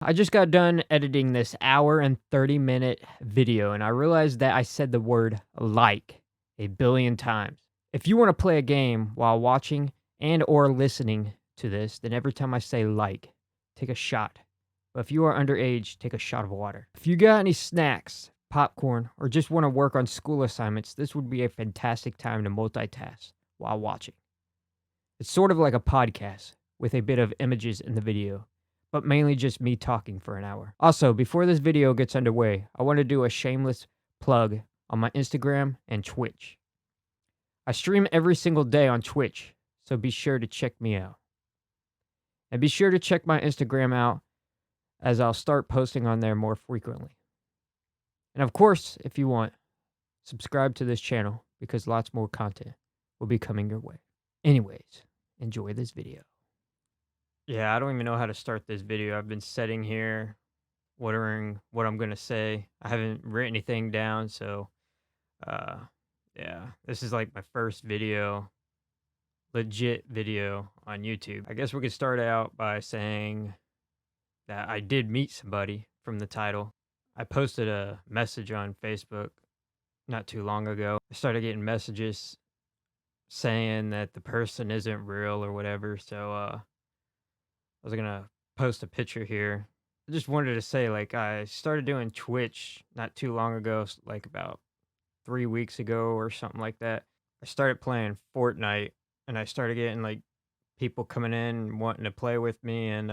I just got done editing this hour and 30-minute video, and I realized that I said the word like a billion times. If you want to play a game while watching and or listening to this, then every time I say like, take a shot. But if you are underage, take a shot of water. If you got any snacks, popcorn, or just want to work on school assignments, this would be a fantastic time to multitask while watching. It's sort of like a podcast with a bit of images in the video, but mainly just me talking for an hour. Also, before this video gets underway, I want to do a shameless plug on my Instagram and Twitch. I stream every single day on Twitch, so be sure to check me out. And be sure to check my Instagram out, as I'll start posting on there more frequently. And of course, if you want, subscribe to this channel because lots more content will be coming your way. Anyways, enjoy this video. Yeah, I don't even know how to start this video. I've been sitting here wondering what I'm going to say. I haven't written anything down, so yeah, this is like my first legit video on YouTube. I guess we could start out by saying that I did meet somebody from the title. I posted a message on Facebook not too long ago. I started getting messages saying that the person isn't real or whatever, so I was gonna post a picture here. I just wanted to say, like, I started doing Twitch not too long ago, like about 3 weeks ago or something like that. I started playing Fortnite, and I started getting like people coming in wanting to play with me, and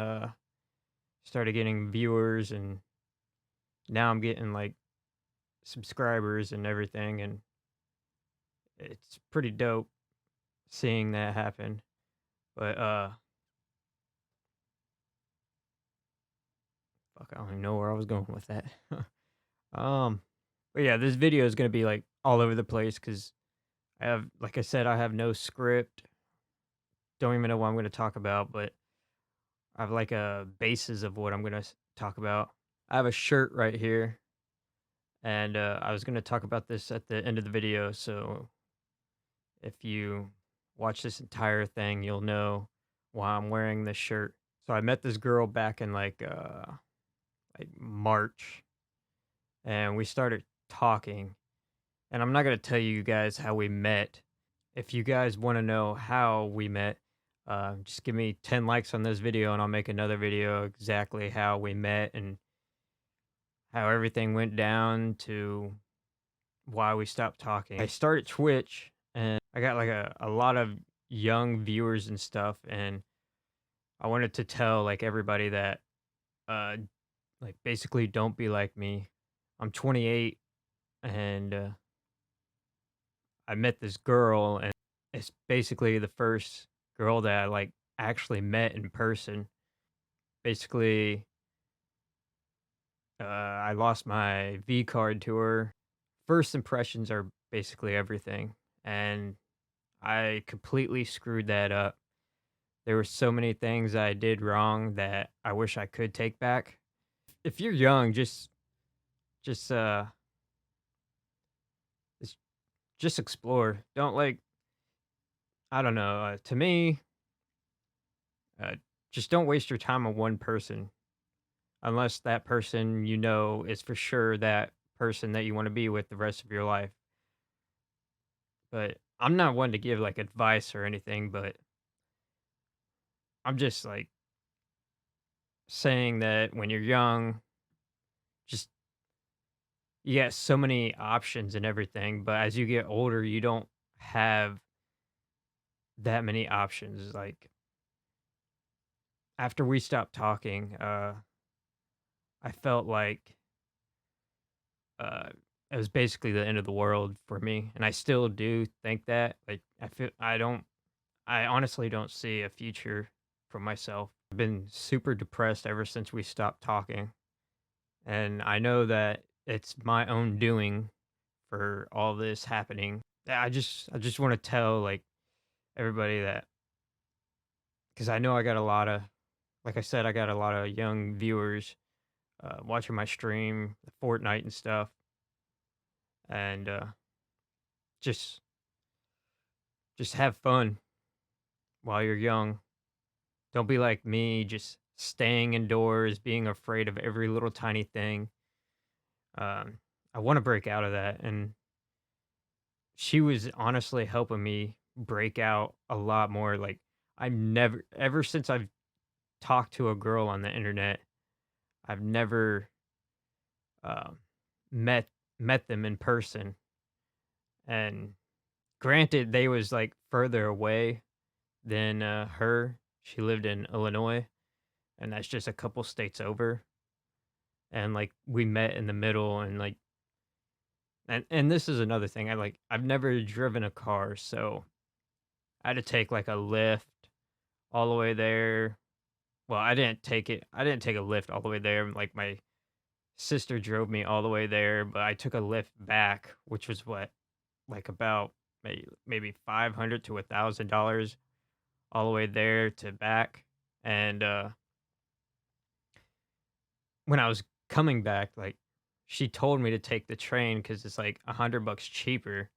started getting viewers, and now I'm getting like subscribers and everything, and it's pretty dope seeing that happen. But fuck, I don't even know where I was going with that. But yeah, this video is gonna be like all over the place because I have, like I said, I have no script. Don't even know what I'm gonna talk about, but I have like a basis of what I'm gonna talk about. I have a shirt right here, and I was gonna talk about this at the end of the video. So if you watch this entire thing, you'll know why I'm wearing this shirt. So I met this girl back in like March, and we started talking. And I'm not gonna tell you guys how we met. If you guys want to know how we met, just give me 10 likes on this video, and I'll make another video exactly how we met and how everything went down to why we stopped talking. I started Twitch, and I got like a lot of young viewers and stuff, and I wanted to tell like everybody that uh like basically don't be like me. I'm 28, and I met this girl, and it's basically the first girl that I like actually met in person. Basically, I lost my V card to her. First impressions are basically everything, and I completely screwed that up. There were so many things I did wrong that I wish I could take back. If you're young, just uh just just explore. Don't like, I don't know, to me, uh just don't waste your time on one person unless that person you know is for sure that person that you want to be with the rest of your life. But I'm not one to give like advice or anything, but I'm just like saying that when you're young, just you get so many options and everything, but as you get older, you don't have that many options. Like after we stopped talking, I felt like uh it was basically the end of the world for me, and I still do think that. Like I honestly don't see a future for myself. I've been super depressed ever since we stopped talking, and I know that it's my own doing for all this happening. I just want to tell like everybody that, because I know I got a lot of, like I said, I got a lot of young viewers watching my stream, Fortnite and stuff, and just just have fun while you're young. Don't be like me, just staying indoors, being afraid of every little tiny thing. Um, I want to break out of that, and she was honestly helping me break out a lot more. Like I've never, ever since I've talked to a girl on the internet, I've never uh, met met them in person. And granted, they was like further away than her. She lived in Illinois, and that's just a couple states over. And like we met in the middle, and like, and this is another thing. I've never driven a car, so I had to take like a lift all the way there. Well, I didn't take it. I didn't take a lift all the way there. Like my sister drove me all the way there, but I took a lift back, which was what, like about maybe $500 to $1,000 all the way there to back. And when I was coming back, like she told me to take the train because it's like $100 cheaper.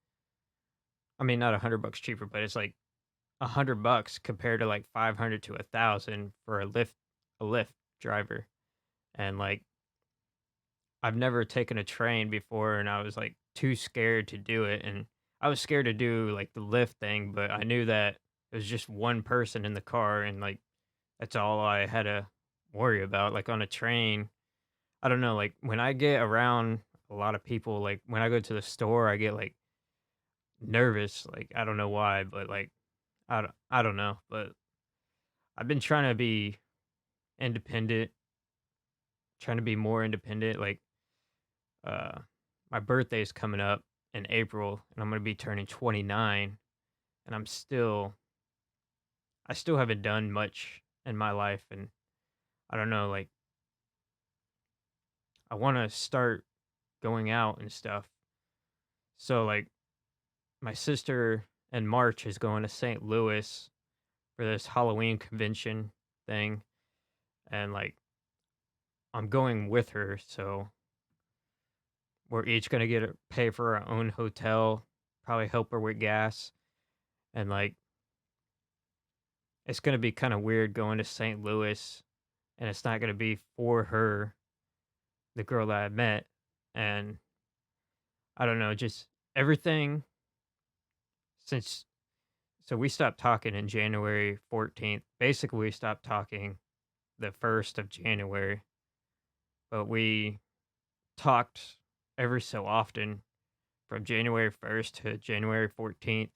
I mean, not $100 cheaper, but it's like $100 compared to like 500 to 1,000 for a Lyft driver. And like I've never taken a train before, and I was like too scared to do it. And I was scared to do like the Lyft thing, but I knew that it was just one person in the car, and like that's all I had to worry about. Like on a train, I don't know, like when I get around a lot of people, like when I go to the store, I get like nervous. Like I don't know why, but like I don't know, but I've been trying to be independent, trying to be more independent. Like uh my birthday's coming up in April, and I'm going to be turning 29, and I still haven't done much in my life. And I don't know, like I want to start going out and stuff. So like my sister in March is going to St. Louis for this Halloween convention thing, and like I'm going with her, so we're each gonna get pay for our own hotel, probably help her with gas, and like it's gonna be kind of weird going to St. Louis, and it's not gonna be for her, the girl that I met, and I don't know, just everything since. So we stopped talking in January 14th. Basically, we stopped talking the 1st of January, but we talked every so often from January 1st to January 14th.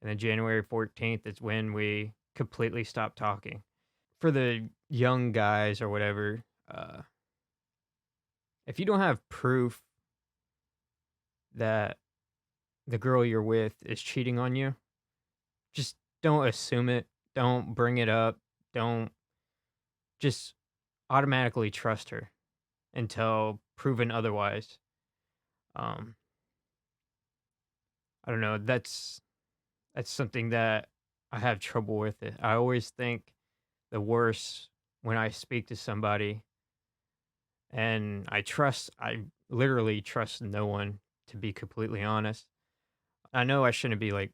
And then January 14th is when we completely stopped talking. For the young guys or whatever, if you don't have proof that the girl you're with is cheating on you, just don't assume it. Don't bring it up. Don't just automatically trust her until proven otherwise. Um, I don't know. That's something that I have trouble with. It. I always think the worst when I speak to somebody, and I literally trust no one, to be completely honest. I know I shouldn't be like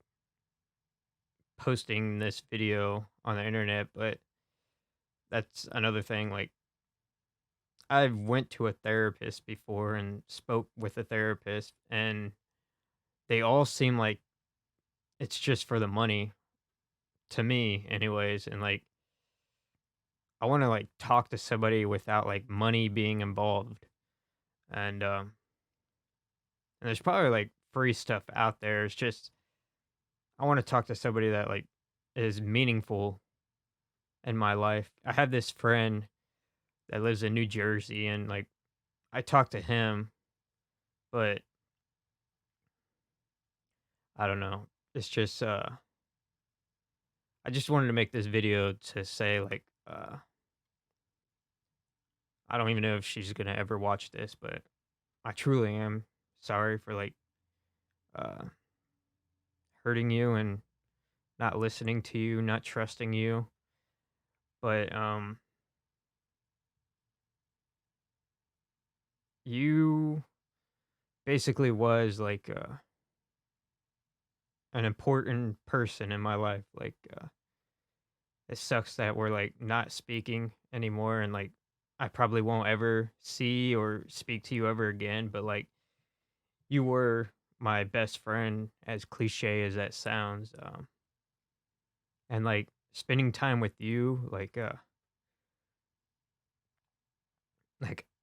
posting this video on the internet, but that's another thing. Like I went to a therapist before and spoke with a therapist, and they all seem like it's just for the money to me anyways. And like I want to like talk to somebody without like money being involved. And there's probably like free stuff out there. It's just I want to talk to somebody that like is meaningful in my life. I have this friend that lives in New Jersey, and like I talk to him, but I don't know. It's just I just wanted to make this video to say like I don't even know if she's going to ever watch this, but I truly am sorry for like uh hurting you and not listening to you, not trusting you. But you basically was like an important person in my life. Like it sucks that we're like not speaking anymore, and like I probably won't ever see or speak to you ever again, but like you were my best friend, as cliche as that sounds. And like spending time with you, like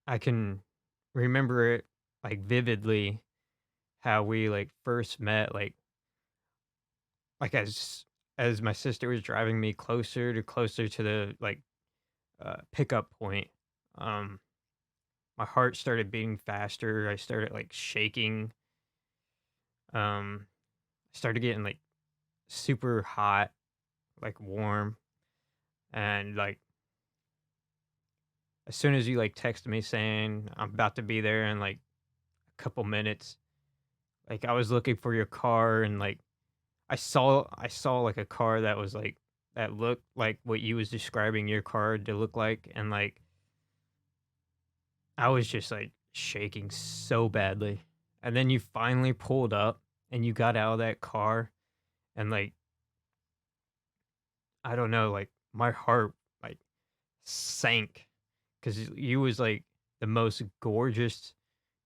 I can remember it like vividly how we like first met, like as my sister was driving me closer to the like pickup point. Um my heart started beating faster. I started like shaking. Started getting like super hot, like warm, and like as soon as you like texted me saying I'm about to be there in like a couple minutes, like I was looking for your car, and like I saw like a car that was like that looked like what you was describing your car to look like, and like I was just like shaking so badly. And then you finally pulled up and you got out of that car, and like I don't know, like my heart like sank cuz you was like the most gorgeous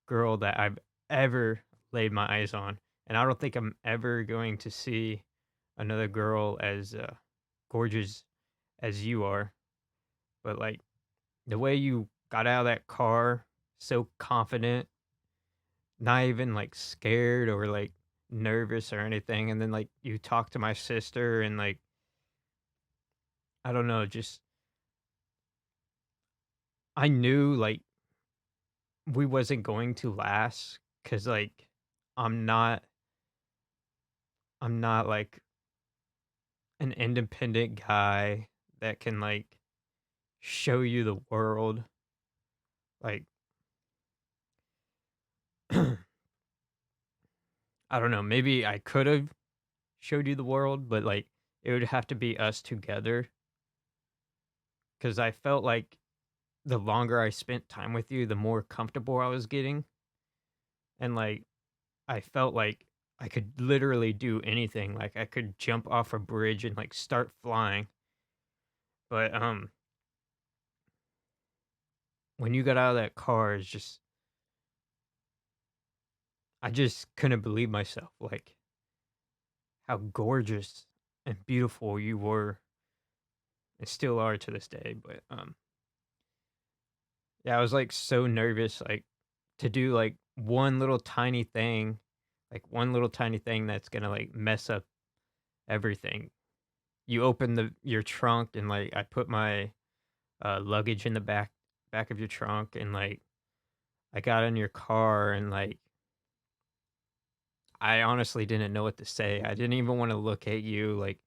girl that I've ever laid my eyes on. And I don't think I'm ever going to see another girl as gorgeous as you are. But like the way you got out of that car, so confident, not even like scared or like nervous or anything. And then like you talked to my sister, and like I don't know, just I knew like we wasn't going to last cuz like I'm not I'm not like an independent guy that can like show you the world. Like I don't know, maybe I could have showed you the world, but like it would have to be us together cuz I felt like the longer I spent time with you, the more comfortable I was getting, and like I felt like I could literally do anything. Like I could jump off a bridge and like start flying. But when you got out of that car, it's just I just couldn't believe myself, like how gorgeous and beautiful you were and still are to this day. But yeah, I was like so nervous, like to do like one little tiny thing that's gonna like mess up everything. You open your trunk, and like I put my luggage in the back of your trunk, and like I got in your car, and like I honestly didn't know what to say. I didn't even want to look at you. Like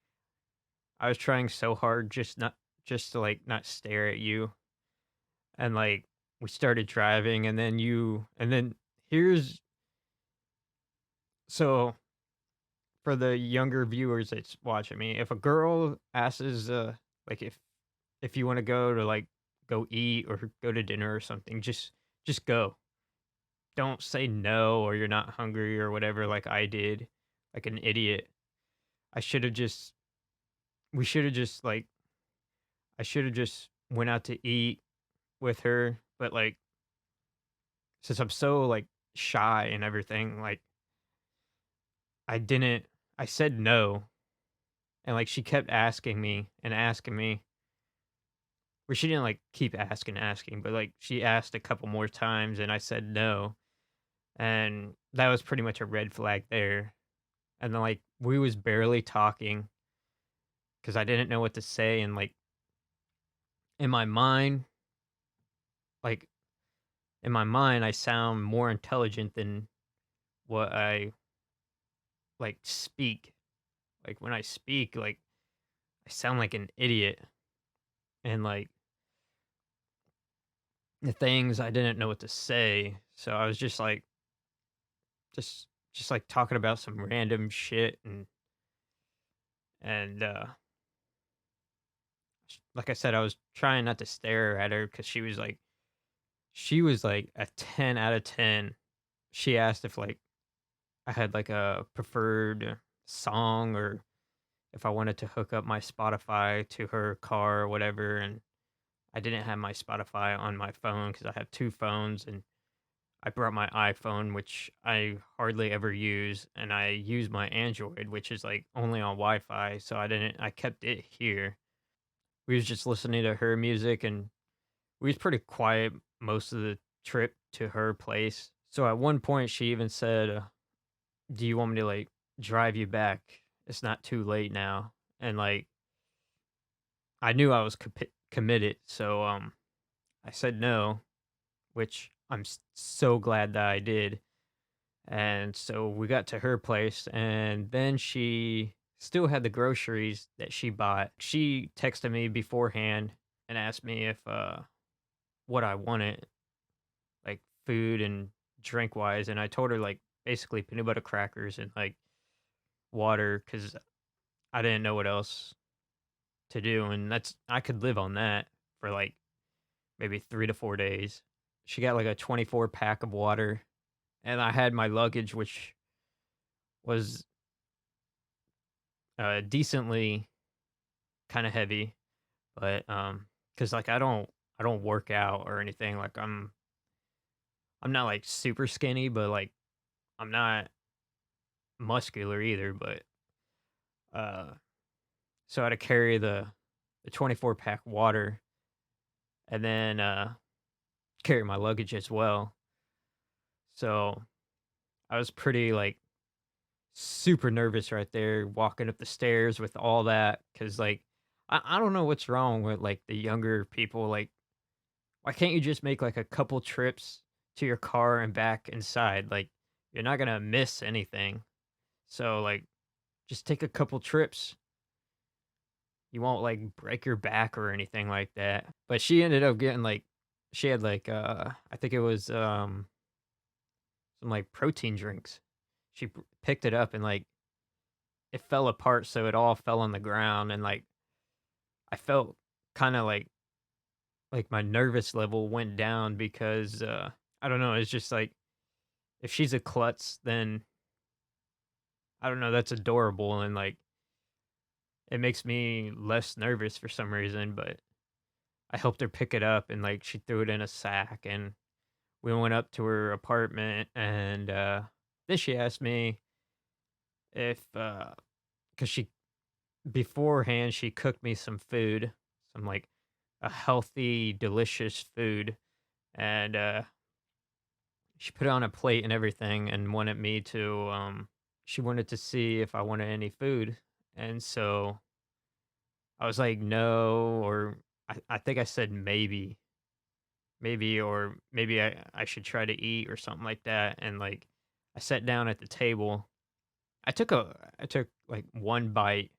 I was trying so hard just to like not stare at you. And like we started driving, and then here's so for the younger viewers that's watching me, if a girl asks like if you want to go to like go eat or go to dinner or something, just go. Don't say no or you're not hungry or whatever like I did, like an idiot. I should have just we should have just like I should have just went out to eat with her, but like since I'm so like shy and everything, like I didn't I said no, and like she kept asking me and asking me. Where she didn't like keep asking, but like she asked a couple more times and I said no. And that was pretty much a red flag there. And then like we was barely talking because I didn't know what to say, and like in my mind, like in my mind I sound more intelligent than what I like speak. Like when I speak, like I sound like an idiot, and like the things I didn't know what to say. So I was just like just like talking about some random shit, and like I said, I was trying not to stare at her because she was like a 10 out of 10. She asked if like I had like a preferred song, or if I wanted to hook up my Spotify to her car or whatever, and I didn't have my Spotify on my phone because I have 2 phones, and I brought my iPhone, which I hardly ever use, and I use my Android, which is, like, only on Wi-Fi, so I kept it here. We was just listening to her music, and we was pretty quiet most of the trip to her place. So at one point, she even said, "Do you want me to, like, drive you back? It's not too late now." And, like, I knew I was committed, so, I said no, which I'm so glad that I did. And so we got to her place, and then she still had the groceries that she bought. She texted me beforehand and asked me if what I wanted, like food and drink wise, and I told her like basically peanut butter crackers and like water cuz I didn't know what else to do, and that's I could live on that for like maybe 3 to 4 days. She got like a 24 pack of water, and I had my luggage which was decently kind of heavy, but cuz like I don't work out or anything. Like I'm not like super skinny, but like I'm not muscular either, but uh so I had to carry the 24 pack water and then carry my luggage as well. So I was pretty like super nervous right there walking up the stairs with all that cuz like I don't know what's wrong with like the younger people. Like, why can't you just make like a couple trips to your car and back inside? Like, you're not going to miss anything. So like just take a couple trips. You won't like break your back or anything like that. But she ended up getting like she had like I think it was some like protein drinks. She picked it up and like it fell apart, so it all fell on the ground, and like I felt kind of like my nervous level went down because I don't know, it's just like if she's a klutz, then I don't know, that's adorable, and like it makes me less nervous for some reason. But I helped her pick it up, and like she threw it in a sack, and we went up to her apartment, and then she asked me if because she beforehand she cooked me some food, some like a healthy, delicious food, and she put it on a plate and everything, and wanted me to she wanted to see if I wanted any food, and so I was like no, or I think I said maybe. Maybe, or maybe I should try to eat or something like that, and, like, I sat down at the table. I took, like, 1 bite.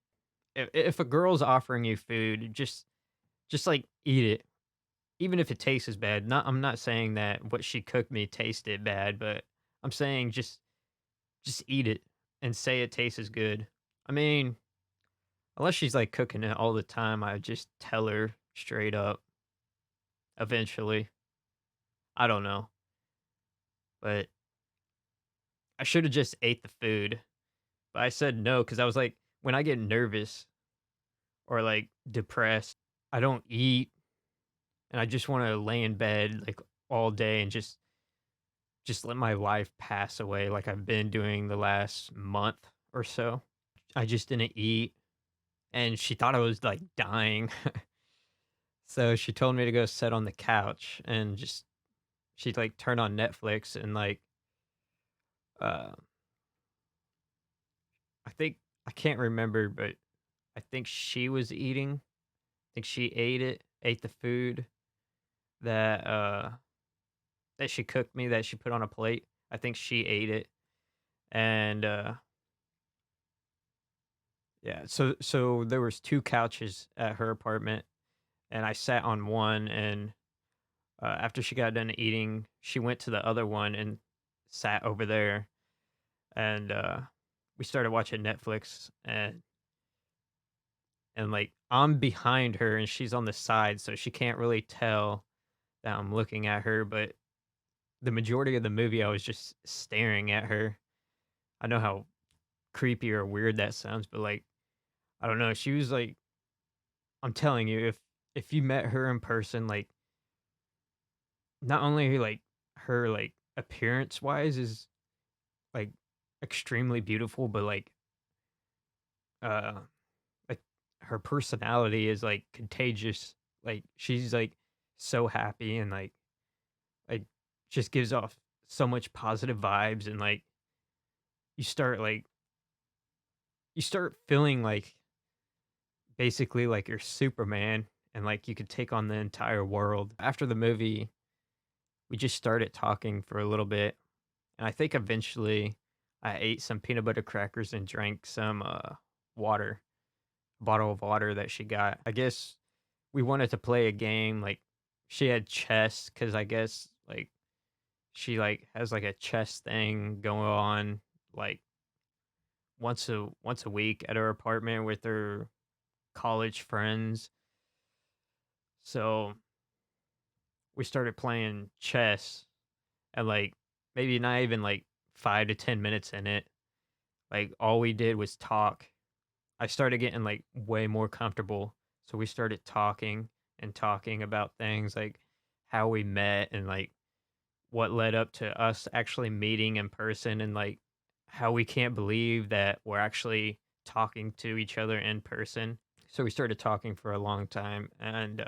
If a girl's offering you food, just, like, eat it, even if it tastes bad. Not I'm not saying that what she cooked me tasted bad, but I'm saying just eat it and say it tastes good. I mean, unless she's, like, cooking it all the time, I just tell her straight up eventually. I don't know, but I shoulda just ate the food. But I said no because I was like, when I get nervous or like depressed, I don't eat and I just want to lay in bed like all day and just let my life pass away like I've been doing the last month or so. I just didn't eat, and she thought I was like dying. So she told me to go sit on the couch and just she like turned on Netflix, and like uh I think I can't remember, but I think she was eating. I think she ate the food that, that she cooked me, that she put on a plate. I think she ate it, and, yeah, so there was 2 couches at her apartment, and I sat on one, and, after she got done eating, she went to the other one and sat over there, and, we started watching Netflix, and, like, I'm behind her, and she's on the side, so she can't really tell that I'm looking at her, but the majority of the movie, I was just staring at her. I know how creepy or weird that sounds, but, like, I don't know, she was like I'm telling you, if you met her in person, like, not only, like, her, like, appearance-wise is, like, extremely beautiful, but, uh, like, her personality is, like, contagious. Like, she's, like, so happy and, like, just gives off so much positive vibes and, like, you start, like you start feeling like basically like you're Superman and, like, you could take on the entire world. After the movie, we just started talking for a little bit, and I think eventually I ate some peanut butter crackers and drank some, water, bottle of water that she got. I guess we wanted to play a game, like, she had chess because I guess, like, she, like, has, like, a chess thing going on, like, once a week at her apartment with her college friends. So, we started playing chess and, like, maybe not even, like, 5 to 10 minutes in it, like, all we did was talk. I started getting, like, way more comfortable, so we started talking and talking about things, like, how we met and, like, what led up to us actually meeting in person and, like, how we can't believe that we're actually talking to each other in person. So we started talking for a long time, and,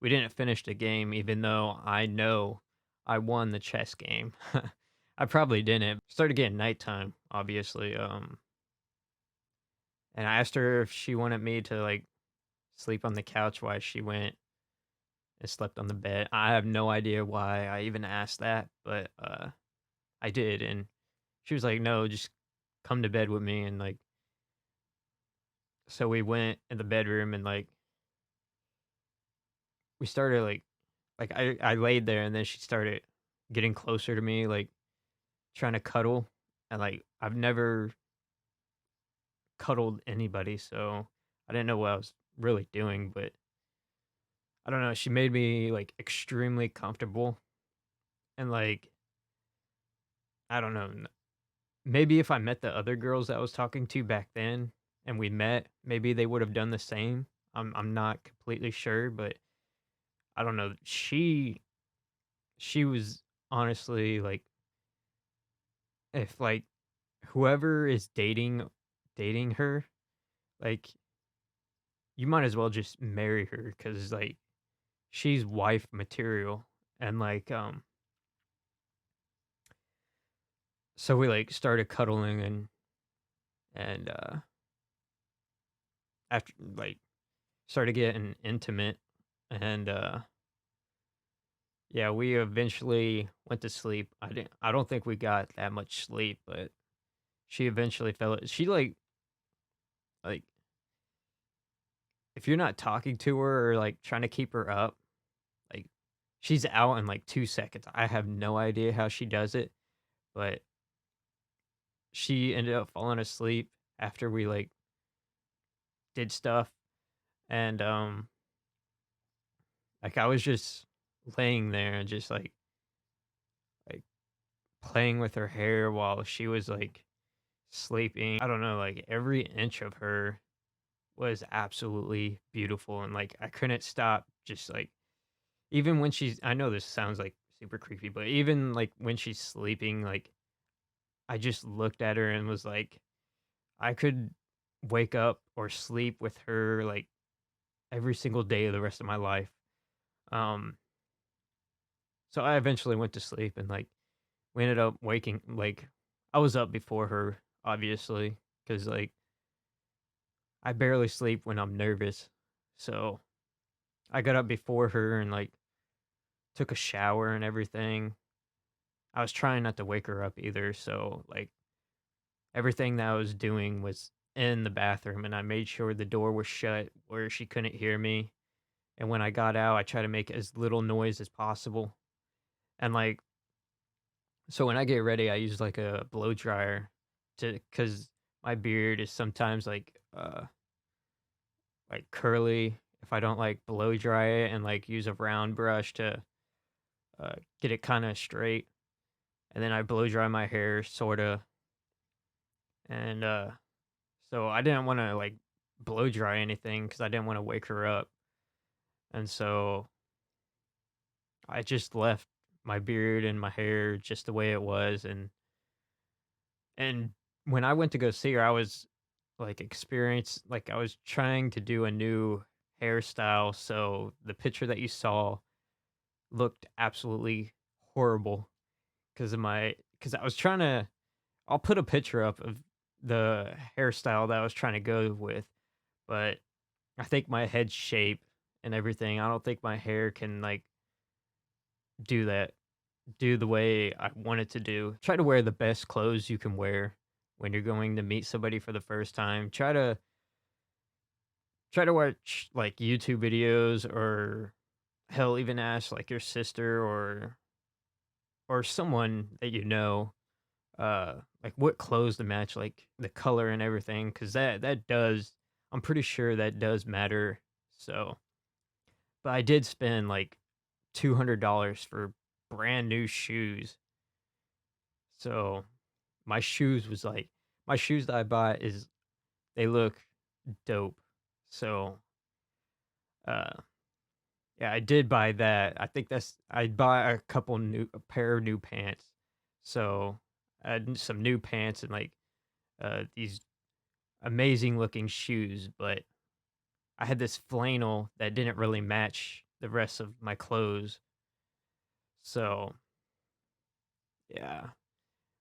we didn't finish the game even though I know I won the chess game. I probably didn't. Started getting nighttime, obviously, and I asked her if she wanted me to, like, sleep on the couch while she went and slept on the bed. I have no idea why I even asked that, but, I did, and she was like, "No, just come to bed with me," and, like, so we went in the bedroom and, like, we started, like, I laid there, and then she started getting closer to me, like, trying to cuddle, and, like, I've never cuddled anybody, so I didn't know what I was really doing, but I don't know, she made me, like, extremely comfortable, and, like, I don't know, maybe if I met the other girls that I was talking to back then and we met, maybe they would have done the same. I'm not completely sure, but I don't know. She was honestly like if like whoever is dating her, like you might as well just marry her cuz like she's wife material and like so we like started cuddling and after like started getting intimate and yeah, we eventually went to sleep. I don't think we got that much sleep, but she eventually she like if you're not talking to her or like trying to keep her up, like she's out in like 2 seconds. I have no idea how she does it, but she ended up falling asleep after we like did stuff and like I was just laying there and just like playing with her hair while she was like sleeping. I don't know, like every inch of her was absolutely beautiful and like I couldn't stop just like even when she's I know this sounds like super creepy, but even like when she's sleeping, like I just looked at her and was like I could wake up or sleep with her like every single day of the rest of my life. Um so I eventually went to sleep and like we ended up waking like I was up before her obviously cuz like I barely sleep when I'm nervous. So I got up before her and like took a shower and everything. I was trying not to wake her up either, so like everything that I was doing was in the bathroom and I made sure the door was shut where she couldn't hear me. And when I got out, I tried to make as little noise as possible. And like so when I get ready, I use like a blow dryer to cuz my beard is sometimes like curly if I don't like blow dry it and like use a round brush to get it kind of straight. And then I blow dry my hair sorta and so I didn't want to like blow dry anything because I didn't want to wake her up. And so I just left my beard and my hair just the way it was, and when I went to go see her, I was I was trying to do a new hairstyle, so the picture that you saw looked absolutely horrible because I was trying to. I'll put a picture up of the hairstyle that I was trying to go with, but I think my head shape and everything, I don't think my hair can like do that, do the way I want it to do. Try to wear the best clothes you can wear when you're going to meet somebody for the first time. Try to watch like YouTube videos, or hell, even ask like your sister or someone that you know, like what clothes to match, like the color and everything, because that does, I'm pretty sure that does matter. So, but I did spend like $200 for brand new shoes. So my shoes was like my shoes that I bought is they look dope. So uh yeah, I did buy that. I think that's I bought a pair of new pants. So I had some new pants and like these amazing looking shoes, but I had this flannel that didn't really match the rest of my clothes. So yeah,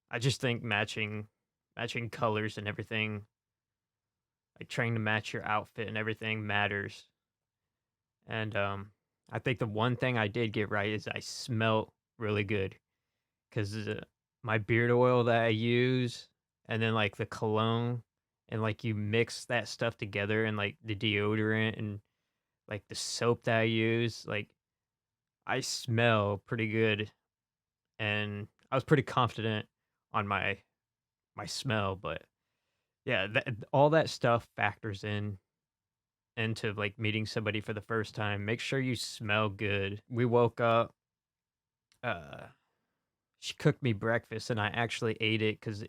I just think matching colors and everything, like trying to match your outfit and everything matters. And I think the one thing I did get right is I smelt really good because my beard oil that I use, and then like the cologne, and like you mix that stuff together, and like the deodorant and like the soap that I use, like I smell pretty good, and I was pretty confident on my smell. But yeah, all that stuff factors into like meeting somebody for the first time. Make sure you smell good. We woke up, uh she cooked me breakfast and I actually ate it cuz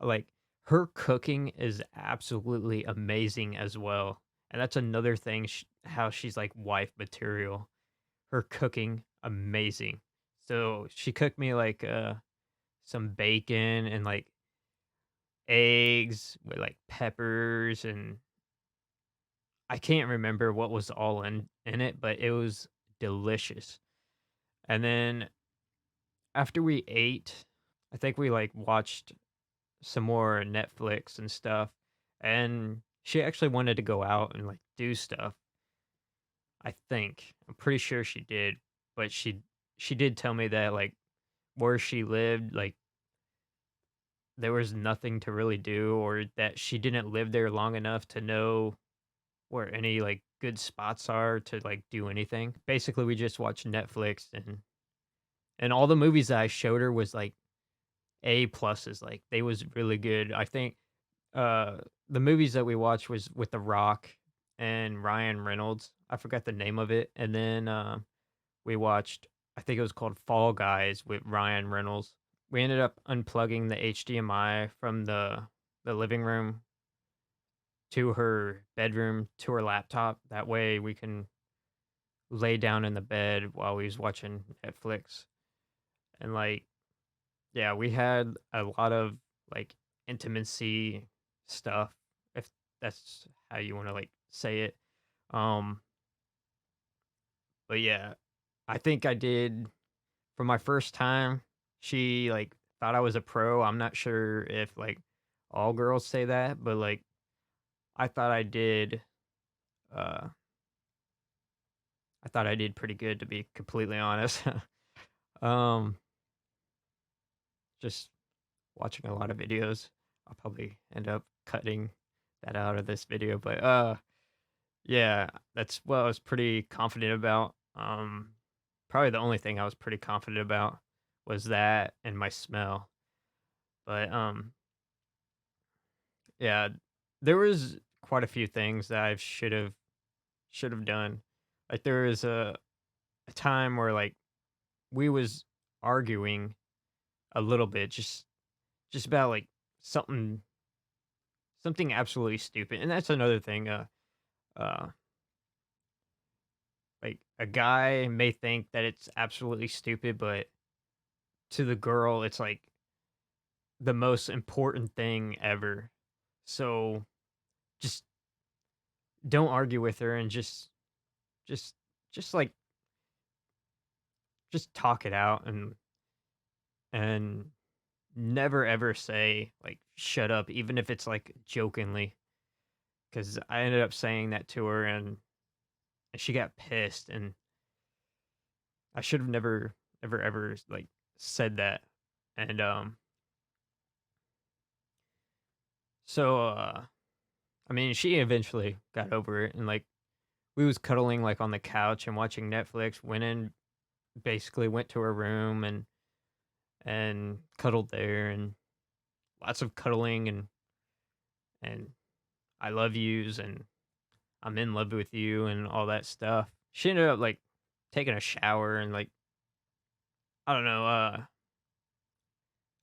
like her cooking is absolutely amazing as well. And that's another thing, how she's like wife material. Her cooking amazing. So she cooked me like some bacon and like eggs with like peppers, and I can't remember what was all in it, but it was delicious. And then after we ate, I think we like watched some more Netflix and stuff. And she actually wanted to go out and like do stuff. I think I'm pretty sure she did, but she did tell me that like where she lived, like there was nothing to really do, or that she didn't live there long enough to know where any like good spots are to like do anything. Basically, we just watched Netflix, and all the movies that I showed her was like A pluses. Like they was really good. I think uh the movies that we watched was with The Rock and Ryan Reynolds. I forgot the name of it. And then we watched, I think it was called Fall Guys with Ryan Reynolds. We ended up unplugging the HDMI from the living room to her bedroom to her laptop. That way we can lay down in the bed while we was watching Netflix. And like, yeah, we had a lot of like intimacy stuff, if that's how you want to like say it. Um, but yeah, I think I did for my first time. She like thought I was a pro. I'm not sure if like all girls say that, but like I thought I did. Uh, I thought I did pretty good, to be completely honest. um, just watching a lot of videos. I'll probably end up cutting that out of this video, but yeah, that's what I was pretty confident about. Probably the only thing I was pretty confident about was that and my smell. But yeah, there was quite a few things that I should have done. Like there was a time where like we was arguing a little bit, just about like something something absolutely stupid. And that's another thing. Uh, a guy may think that it's absolutely stupid, but to the girl, it's like the most important thing ever. So just don't argue with her and just just like just talk it out and never ever say like shut up, even if it's like jokingly. Because I ended up saying that to her and she got pissed, and I should have never ever like said that. And so I mean, she eventually got over it, and like we was cuddling like on the couch and watching Netflix. Basically went to her room and cuddled there, and lots of cuddling and I love yous and I'm in love with you and all that stuff. She ended up like taking a shower and like I don't know.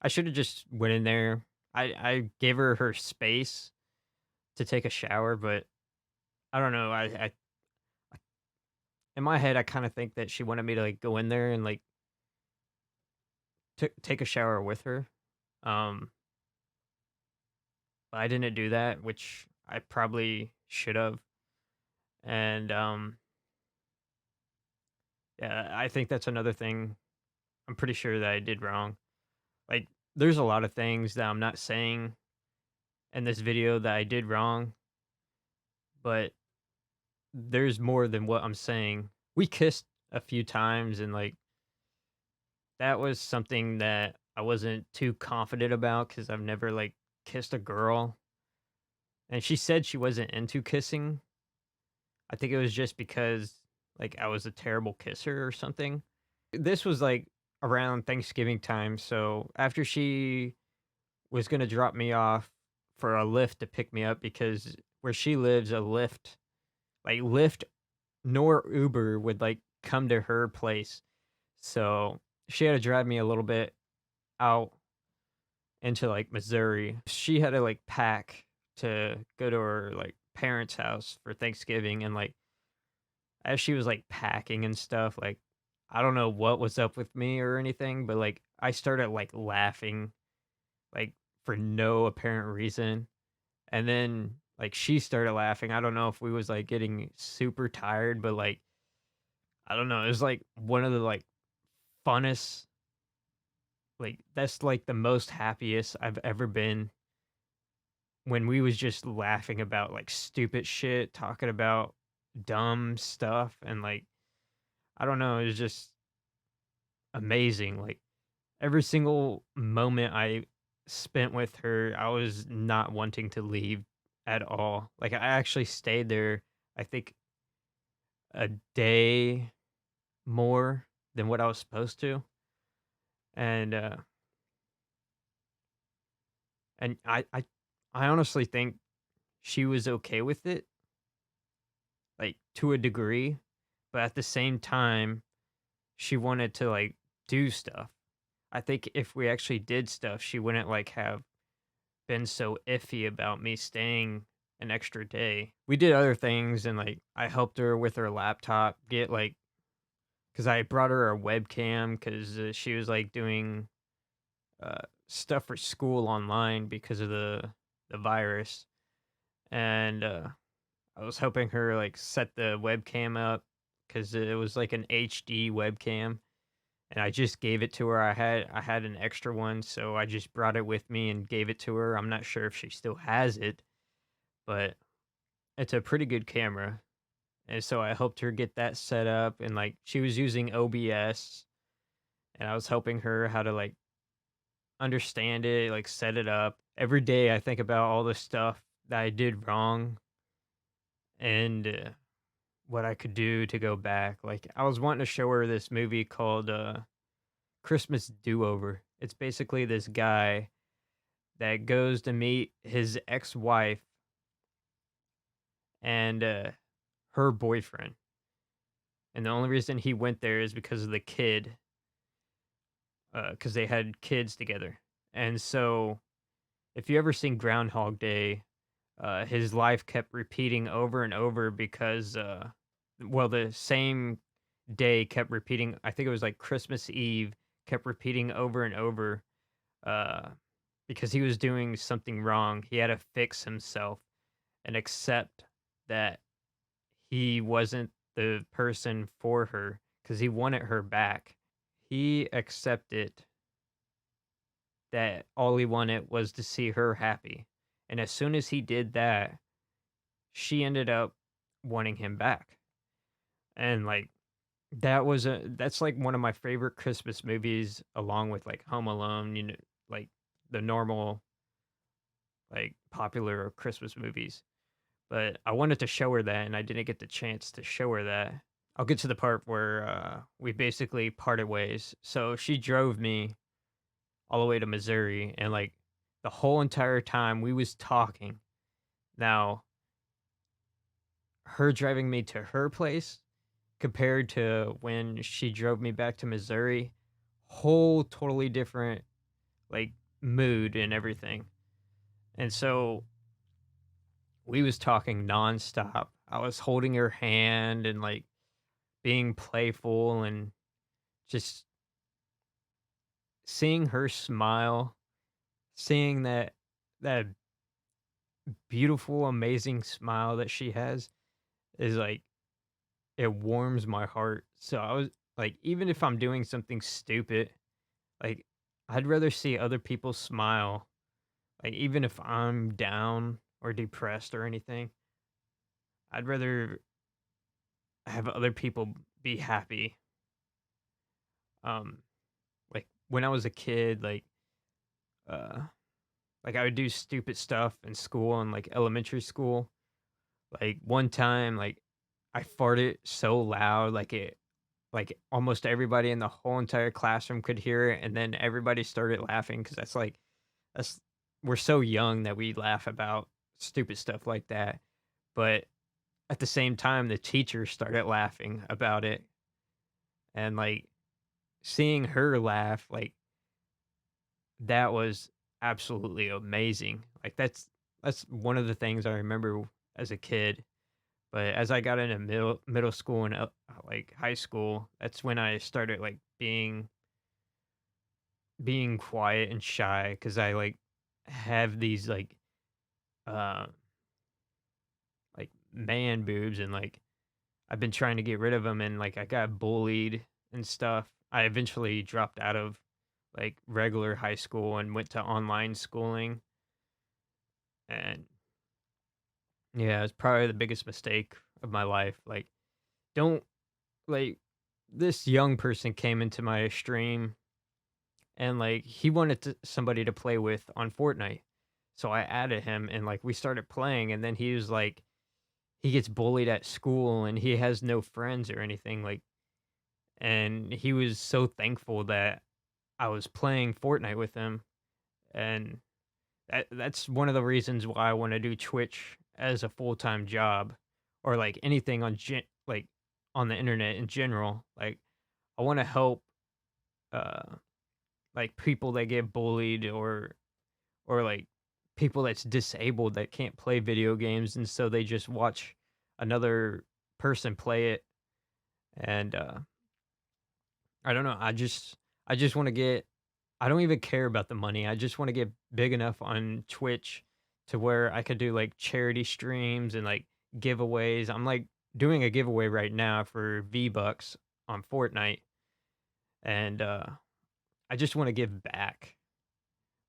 I should have just went in there. I gave her her space to take a shower, but I don't know. In my head, I kind of think that she wanted me to like go in there and like take a shower with her. Um, but I didn't do that, which I probably should have. And yeah, I think that's another thing I'm pretty sure that I did wrong. Like, there's a lot of things that I'm not saying in this video that I did wrong, but there's more than what I'm saying. We kissed a few times, and like that was something that I wasn't too confident about because I've never like kissed a girl. And she said she wasn't into kissing. I think it was just because like I was a terrible kisser or something. This was like around Thanksgiving time, so after she was gonna drop me off for a Lyft to pick me up because where she lives, a Lyft nor Uber would like come to her place. So she had to drive me a little bit out into like Missouri. She had to like pack to go to her like parents' house for Thanksgiving, and like as she was like packing and stuff, like I don't know what was up with me or anything, but like I started like laughing like for no apparent reason. And then like she started laughing. I don't know if we was like getting super tired, but like I don't know. It was like one of the like funnest, like that's like the most happiest I've ever been when we was just laughing about like stupid shit, talking about dumb stuff, and like I don't know, it was just amazing. Like every single moment I spent with her, I was not wanting to leave at all. Like I actually stayed there, I think a day more than what I was supposed to. And and I honestly think she was okay with it, like to a degree, but at the same time, she wanted to like do stuff. I think if we actually did stuff, she wouldn't like have been so iffy about me staying an extra day. We did other things, and like I helped her with her laptop get like because I brought her a webcam because she was like doing stuff for school online because of the virus, and I was helping her like set the webcam up because it was like an HD webcam, and I just gave it to her. I had an extra one, so I just brought it with me and gave it to her. I'm not sure if she still has it, but it's a pretty good camera. And so I helped her get that set up, and like she was using OBS, and I was helping her how to like understand it, like set it up. Every day I think about all the stuff that I did wrong and what I could do to go back. Like I was wanting to show her this movie called Christmas Do-Over. It's basically this guy that goes to meet his ex-wife and her boyfriend. And the only reason he went there is because of the kid, because they had kids together. And so, if you ever seen Groundhog Day, his life kept repeating over and over because, well, the same. day kept repeating. I think it was like Christmas Eve, kept repeating over and over, uh, because he was doing something wrong. He had to fix himself and accept that he wasn't the person for her because he wanted her back. He accepted that all he wanted was to see her happy. And as soon as he did that, she ended up wanting him back. And like that's like one of my favorite Christmas movies along with like Home Alone, like the normal like popular Christmas movies. But I wanted to show her that and I didn't get the chance to show her that. I'll get to the part where we basically parted ways. So she drove me all the way to Missouri and like the whole entire time we was talking. Now, her driving me to her place compared to when she drove me back to Missouri, whole totally different like mood and everything. And so we was talking nonstop. I was holding her hand and like being playful and just seeing her smile, seeing that beautiful, amazing smile that she has is like it warms my heart. So I was like, even if I'm doing something stupid, like I'd rather see other people smile. Like even if I'm down or depressed or anything, I'd rather have other people be happy. Um, like when I was a kid, uh, like I would do stupid stuff in school and like elementary school. Like one time, like I farted so loud, like almost everybody in the whole entire classroom could hear it, and then everybody started laughing because that's we're so young that we laugh about stupid stuff like that. But at the same time, the teacher started laughing about it, and like seeing her laugh, like that was absolutely amazing. Like that's one of the things I remember as a kid. But as I got into middle school and like high school, that's when I started like being quiet and shy because I like have these uh like man boobs and like I've been trying to get rid of them and like I got bullied and stuff. I eventually dropped out of like regular high school and went to online schooling, and yeah, it's probably the biggest mistake of my life. Like don't like this young person came into my stream and like he wanted somebody to play with on Fortnite. So I added him and like we started playing and then he was like he gets bullied at school and he has no friends or anything like, and he was so thankful that I was playing Fortnite with him, and that's one of the reasons why I want to do Twitch as a full-time job or like anything on like on the internet in general. Like I want to help uh like people that get bullied or like people that's disabled that can't play video games and so they just watch another person play it, and I don't know, I just want to get, I don't even care about the money. I just want to get big enough on Twitch to where I could do like charity streams and like giveaways. I'm like doing a giveaway right now for V-Bucks on Fortnite, and I just want to give back.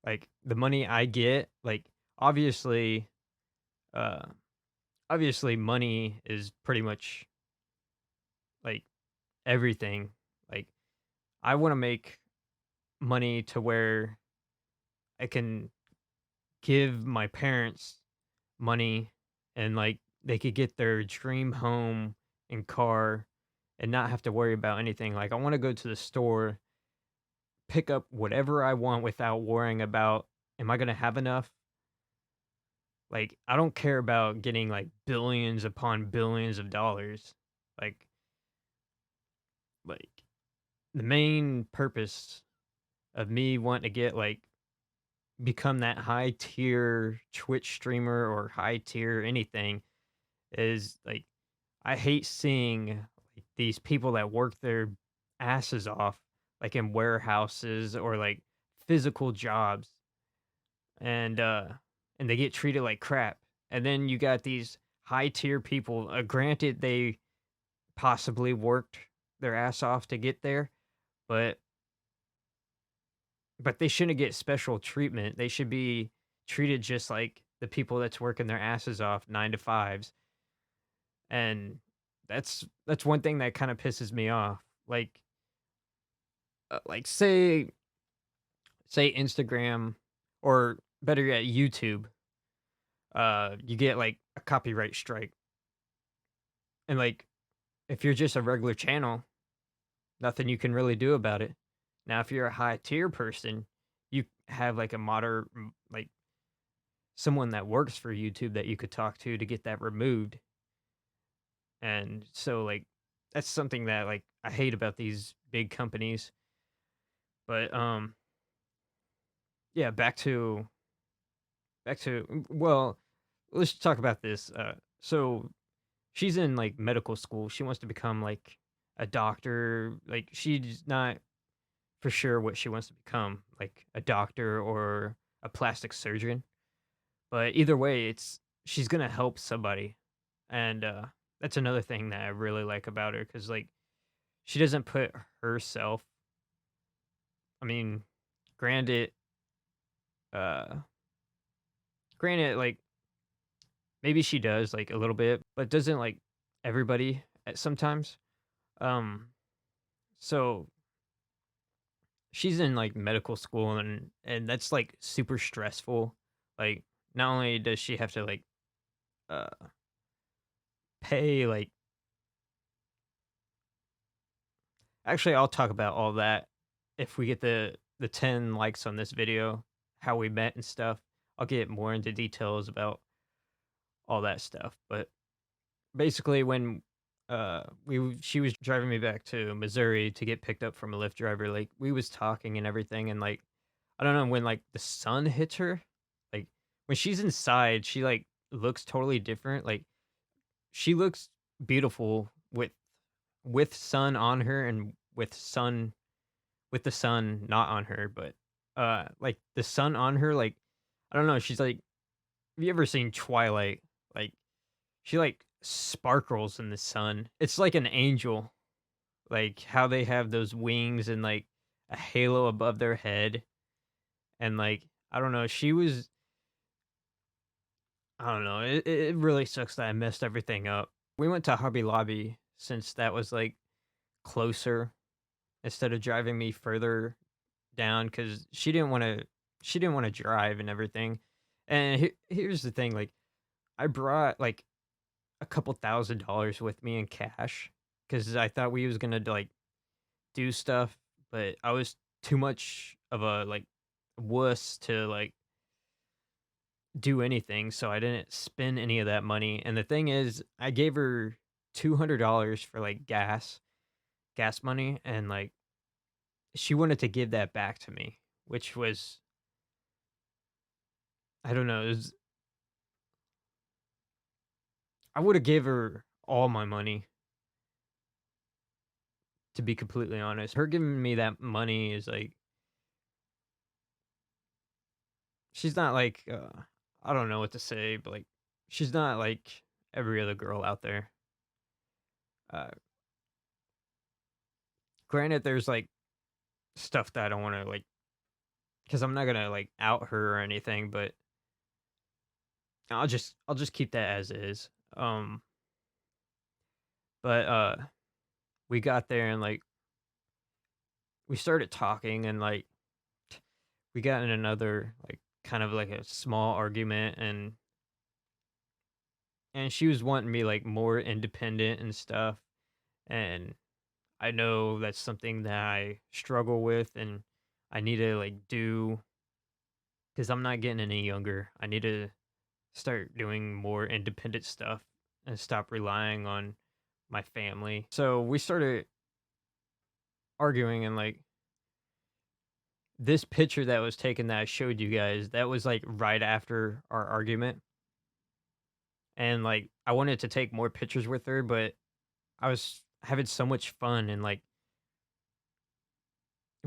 Like the money I get, like obviously uh obviously money is pretty much like everything. Like I want to make money to where I can give my parents money and like they could get their dream home and car and not have to worry about anything. Like I want to go to the store, pick up whatever I want without worrying about am I going to have enough? Like I don't care about getting like billions upon billions of dollars. Like like the main purpose of me wanting to get like become that high tier Twitch streamer or high tier anything is like I hate seeing these people that work their asses off, like in warehouses or like physical jobs, and and they get treated like crap. And then you got these high tier people. Granted, they possibly worked their ass off to get there, but they shouldn't get special treatment. They should be treated just like the people that's working their asses off 9 to 5s. And that's one thing that kind of pisses me off. Like say Instagram, or better yet YouTube, you get like a copyright strike. And like if you're just a regular channel, nothing you can really do about it. Now if you're a high tier person, you have like a like someone that works for YouTube that you could talk to get that removed. And so like that's something that like I hate about these big companies. But yeah, well, let's talk about this. So she's in like medical school. She wants to become like a doctor. Like she's not for sure what she wants to become, like a doctor or a plastic surgeon. But either way, it's she's gonna help somebody, and that's another thing that I really like about her, because like she doesn't put herself. I mean, granted, uh, like maybe she does like a little bit, but doesn't like everybody at sometimes. Um, so she's in like medical school, and that's like super stressful. Like not only does she have to like uh pay like, actually I'll talk about all that if we get the 10 likes on this video, how we met and stuff. I'll get more into details about all that stuff. But basically when she was driving me back to Missouri to get picked up from a Lyft driver, like we was talking and everything, and like I don't know, when like the sun hits her, like when she's inside, she like looks totally different. Like she looks beautiful with sun on her, and with the sun not on her. But like the sun on her, like I don't know, she's like, have you ever seen Twilight? Like she like sparkles in the sun. It's like an angel, like how they have those wings and like a halo above their head. And like I don't know, I don't know. It really sucks that I messed everything up. We went to Hobby Lobby since that was like closer, instead of driving me further down, because she didn't want to drive and everything. And here's the thing, like I brought like a couple $1,000s with me in cash, because I thought we was gonna like do stuff, but I was too much of a like wuss to like do anything, so I didn't spend any of that money. And the thing is, I gave her $200 for like gas money, and like she wanted to give that back to me, which was, I don't know, I would have gave her all my money, to be completely honest. Her giving me that money is like, she's not like I don't know what to say, but like she's not like every other girl out there. Uh Granted, there's like stuff that I don't want to like, because I'm not gonna like out her or anything, but I'll just keep that as is. Um, but we got there, and like we started talking, and like we got in another like kind of like a small argument, and she was wanting me like more independent and stuff. And I know that's something that I struggle with, and I need to like do, because I'm not getting any younger. I need to start doing more independent stuff and stop relying on my family. So we started arguing, and like this picture that was taken that I showed you guys, that was like right after our argument. And like I wanted to take more pictures with her, but having so much fun, and like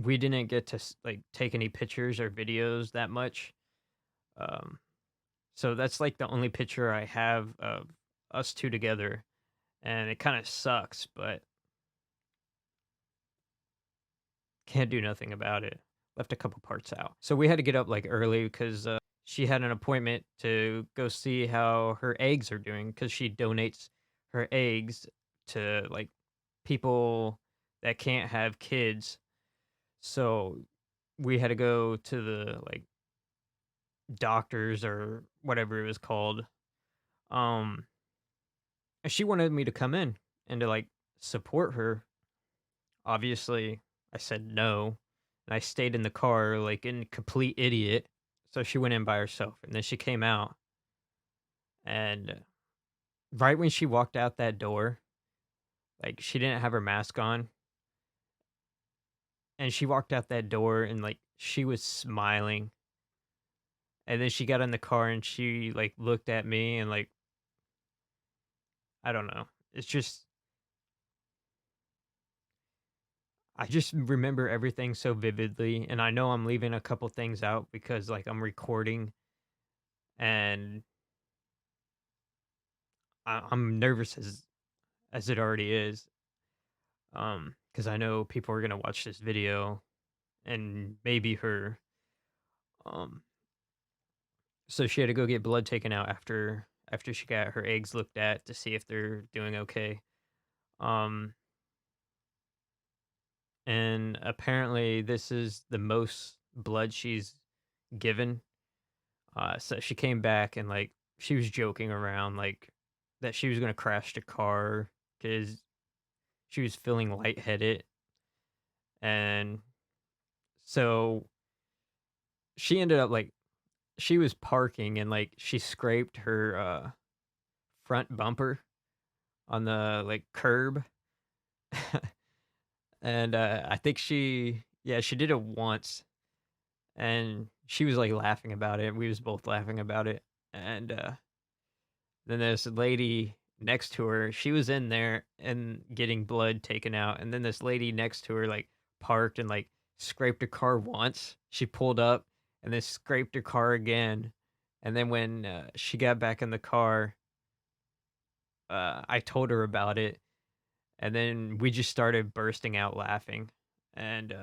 we didn't get to like take any pictures or videos that much. Um, so that's like the only picture I have of us two together, and it kind of sucks, but can't do nothing about it. Left a couple parts out. So we had to get up like early because she had an appointment to go see how her eggs are doing because she donates her eggs to like people that can't have kids. So we had to go to the like doctors or whatever it was called. Um, and she wanted me to come in and to like support her. Obviously, I said no, and I stayed in the car like a complete idiot. So she went in by herself, and then she came out, and right when she walked out that door, like she didn't have her mask on, and she walked out that door, and like she was smiling, and then she got in the car and she like looked at me and like I don't know. It's just I just remember everything so vividly, and I know I'm leaving a couple things out because like I'm recording and I'm nervous as it already is. Because I know people are gonna watch this video and maybe her. Um, so she had to go get blood taken out after she got her eggs looked at to see if they're doing okay. Um, and apparently this is the most blood she's given. So she came back and like she was joking around like that she was gonna crash the car because she was feeling lightheaded, and so she ended up like she was parking and like she scraped her front bumper on the like curb. And I think she did it once, and she was like laughing about it. We was both laughing about it. And then this lady next to her, she was in there and getting blood taken out, and then this lady next to her like parked and like scraped her car once. She pulled up and then scraped her car again. And then when she got back in the car, I told her about it, and then we just started bursting out laughing. And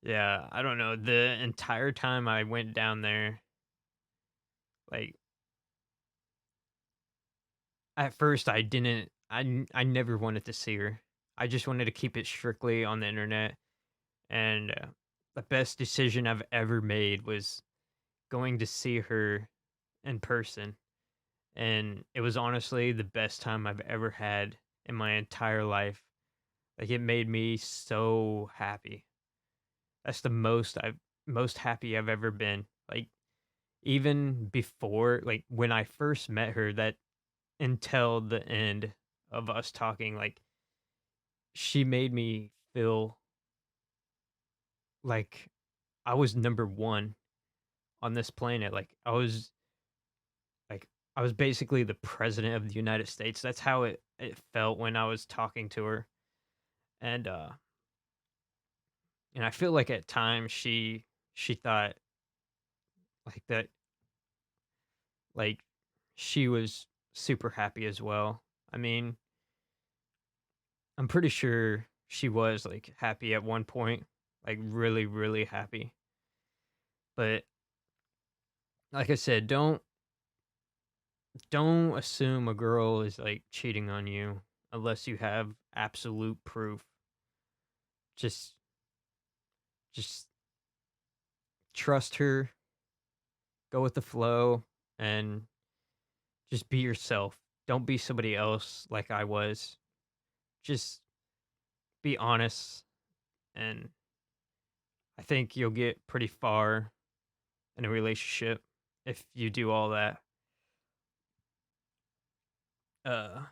yeah, I don't know. The entire time I went down there, like at first I didn't, I never wanted to see her. I just wanted to keep it strictly on the internet. And the best decision I've ever made was going to see her in person. And it was honestly the best time I've ever had in my entire life. Like it made me so happy. That's the most happy I've ever been. Like even before, like when I first met her, that until the end of us talking, like she made me feel like I was number one on this planet. Like I was basically the president of the United States. That's how it felt when I was talking to her. And and I feel like at times she thought like that like she was super happy as well. I mean, I'm pretty sure she was like happy at one point, like really really happy. But like I said, don't assume a girl is like cheating on you unless you have absolute proof. Just just trust her, go with the flow, and just be yourself. Don't be somebody else like I was. Just be honest, and I think you'll get pretty far in a relationship if you do all that. Uh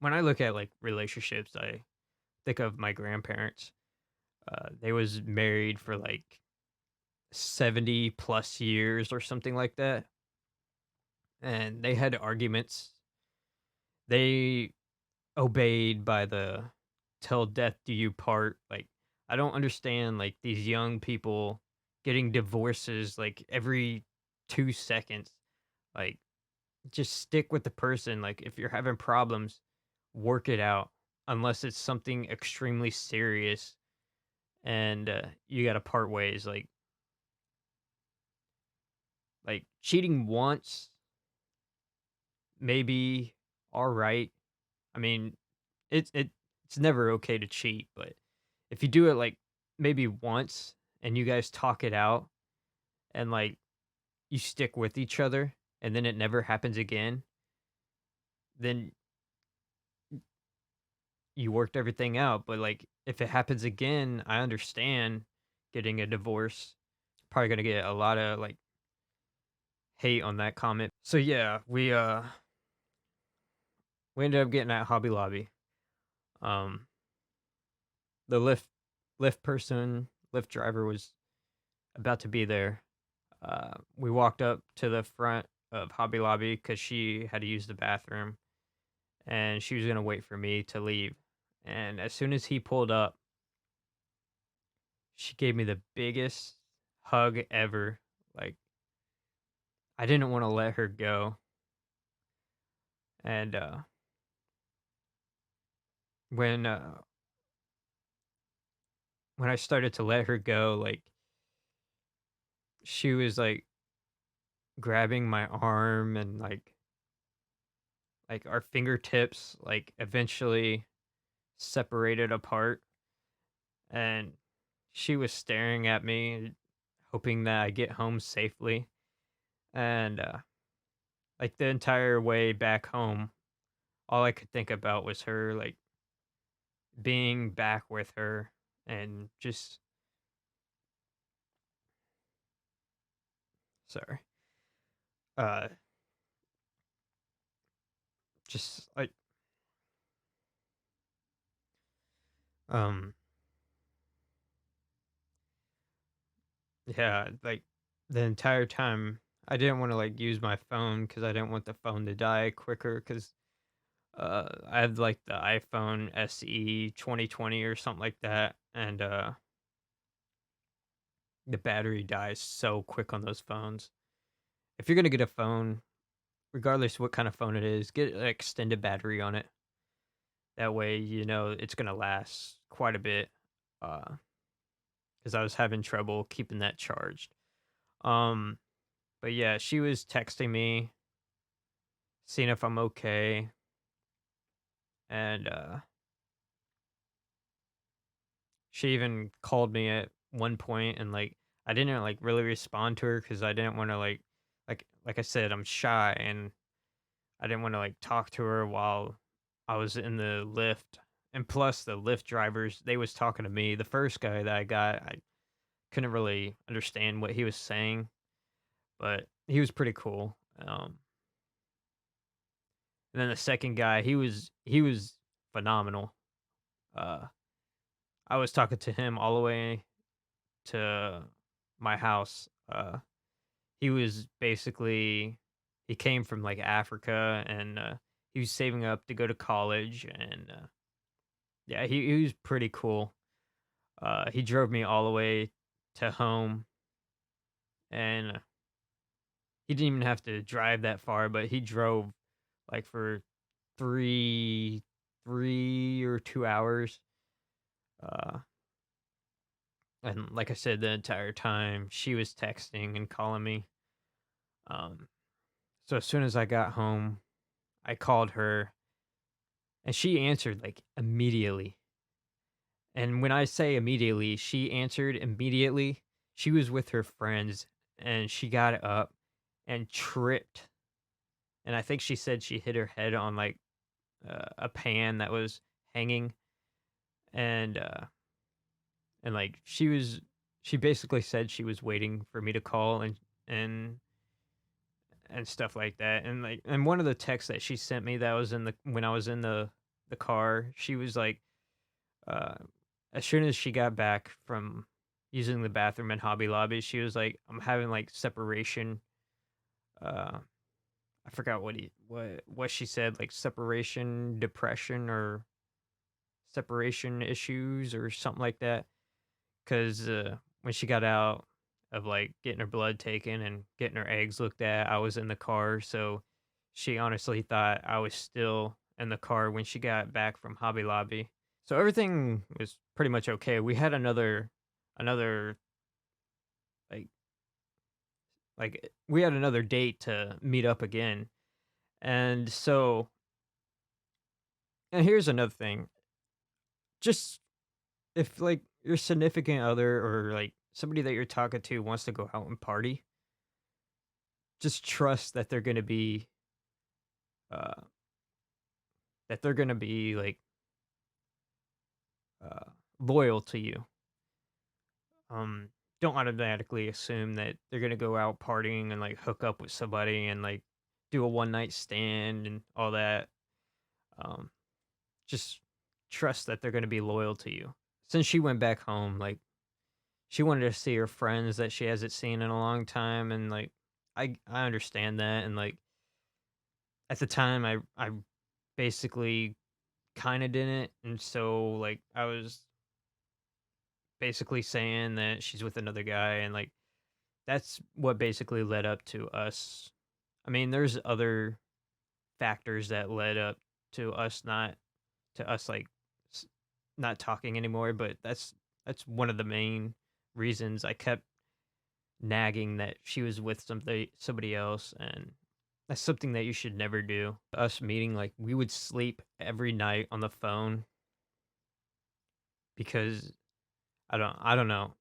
when I look at like relationships, I think of my grandparents. They was married for like 70 plus years or something like that. And they had arguments they obeyed by the "till death do you part." Like, I don't understand, like, these young people getting divorces, like, every 2 seconds. Like, just stick with the person, like, if you're having problems, work it out, unless it's something extremely serious and, you gotta part ways, cheating once, maybe alright. I mean, it's never okay to cheat, but if you do it, like, maybe once and you guys talk it out and, like, you stick with each other and then it never happens again, then you worked everything out, but, like, if it happens again, I understand getting a divorce. Probably gonna get a lotta, like, hate on that comment. So, yeah, we ended up getting at Hobby Lobby. Um, the Lyft driver was about to be there. We walked up to the front of Hobby Lobby because she had to use the bathroom, and she was gonna wait for me to leave. And as soon as he pulled up, she gave me the biggest hug ever. Like, I didn't wanna let her go, and, when, uh when I started to let her go, like, she was, like, grabbing my arm and, our fingertips, like, eventually separated apart, and she was staring at me, hoping that I get home safely, and, like, the entire way back home, all I could think about was her, like, being back with her and just sorry, uh, just, like, um yeah, like, the entire time, I didn't wanna, like, use my phone because I didn't want the phone to die quicker. Because I had, like, the iPhone SE 2020 or something like that, and, the battery dies so quick on those phones. If you're gonna get a phone, regardless what kind of phone it is, get an extended battery on it. That way, you know it's gonna last quite a bit, because I was having trouble keeping that charged. Um, but yeah, she was texting me, seeing if I'm okay, and, she even called me at one point and, like, I didn't, like, really respond to her because I didn't wanna, like I said, I'm shy, and I didn't wanna, like, talk to her while I was in the Lyft, and plus the Lyft drivers, they was talking to me. The first guy that I got, I couldn't really understand what he was saying, but he was pretty cool. And then the second guy, he was phenomenal. Uh, I was talking to him all the way to my house. He was basically he came from, like, Africa, and, he was saving up to go to college, and, yeah, he was pretty cool. He drove me all the way to home, and he didn't even have to drive that far, but he drove, like, for 3 3 or 2 hours, uh, and like I said, the entire time, she was texting and calling me. Um, so as soon as I got home, I called her, and she answered, like, immediately. And when I say immediately, she answered immediately. She was with her friends, and she got up and tripped, and I think she said she hit her head on, like, a pan that was hanging, and, like, she basically said she was waiting for me to call and stuff like that, and, like, and one of the texts that she sent me that was in the when I was in the car, she was like, uh, as soon as she got back from using the bathroom in Hobby Lobby, she was like, "I'm having, like, separation, uh, I forgot what she said, like separation depression or separation issues or something like that. Because when she got out of like getting her blood taken and getting her eggs looked at, I was in the car, so she honestly thought I was still in the car when she got back from Hobby Lobby. So everything was pretty much okay. We had another like we had another date to meet up again. And so and here's another thing. Just if like your significant other or like somebody that you're talking to wants to go out and party, just trust uh that they're gonna be like uh loyal to you. Um don't automatically assume that they're gonna go out partying and like hook up with somebody and like do a one night stand and all that. Um just trust that they're gonna be loyal to you. Since she went back home, like she wanted to see her friends that she hasn't seen in a long time, and like I understand that, and like at the time I basically kind of didn't, and so like I was basically saying that she's with another guy, and like that's what basically led up to us. I mean, there's other factors that led up to us like s- not talking anymore, but that's one of the main reasons I kept nagging that she was with somebody else, and that's something that you should never do. Us meeting, like we would sleep every night on the phone because I don't know.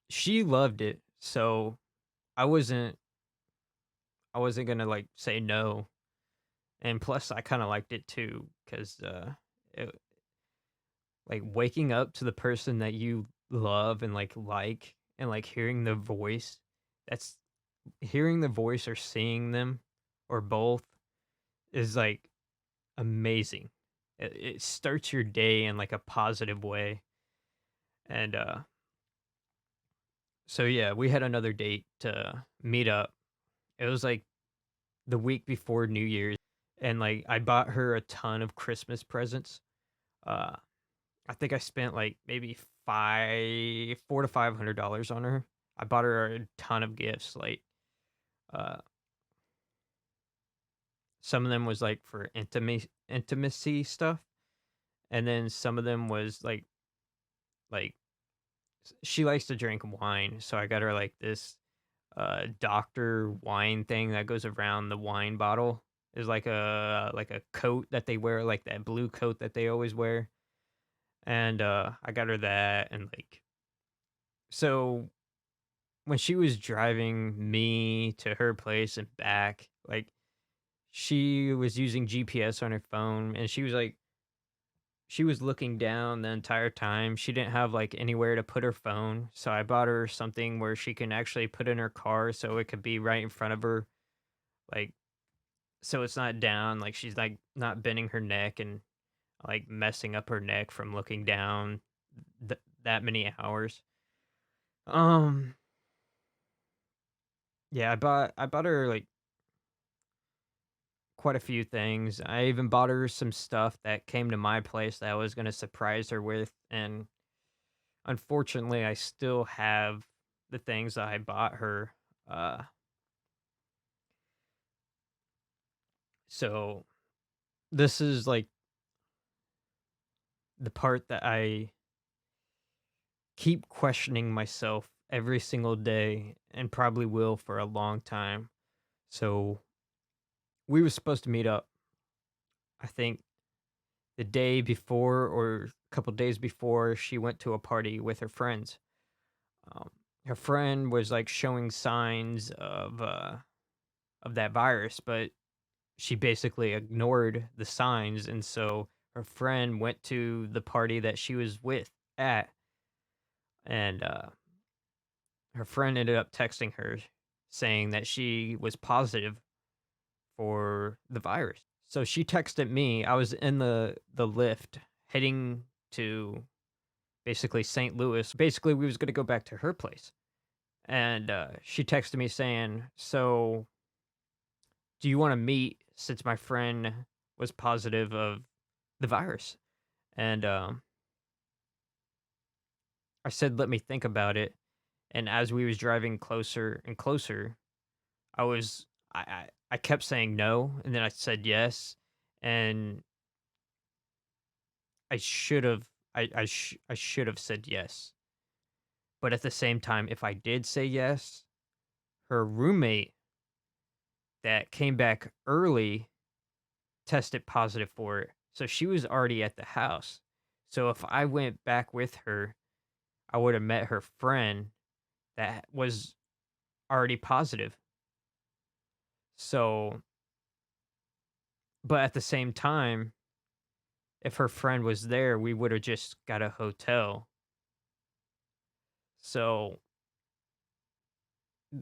She loved it, so I wasn't I wasn't gonna like say no. And plus I kinda liked it too, because it, like waking up to the person that you love and and like hearing the voice, that's hearing the voice or seeing them or both is like amazing. It starts your day in like a positive way. And so yeah, we had another date to meet up. It was like the week before New Year's, and like I bought her a ton of Christmas presents. Uh I think I spent like maybe $400 to $500 on her. I bought her a ton of gifts, like uh some of them was like for intimacy stuff, and then some of them was like she likes to drink wine, so I got her like this doctor wine thing that goes around the wine bottle. Is like a coat that they wear, like that blue coat that they always wear. And I got her that, and like so when she was driving me to her place and back, like she was using GPS on her phone, and she was looking down the entire time. She didn't have like anywhere to put her phone. So I bought her something where she can actually put in her car so it could be right in front of her. Like, so it's not down. Like, she's like not bending her neck and like messing up her neck from looking down that many hours. Um, yeah, I bought her like quite a few things. I even bought her some stuff that came to my place that I was going to surprise her with, and unfortunately, I still have the things that I bought her. Uh, so this is like the part that I keep questioning myself every single day and probably will for a long time. So we were supposed to meet up, I think the day before or a couple days before she went to a party with her friends. Um, Her friend was like showing signs of that virus, but she basically ignored the signs, and so her friend went to the party that she was with at, and her friend ended up texting her saying that she was positive for the virus. So she texted me. I was in the lift heading to basically St. Louis. Basically, we was gonna go back to her place, and she texted me saying, "So do you want to meet since my friend was positive of the virus? And I said, let me think about it. And as we was driving closer and closer, I was I kept saying no, and then I said yes, and I should have I should have said yes. But at the same time, if I did say yes, her roommate that came back early tested positive for it. So she was already at the house. So if I went back with her, I would have met her friend that was already positive. So, but at the same time, if her friend was there, we would have just got a hotel. So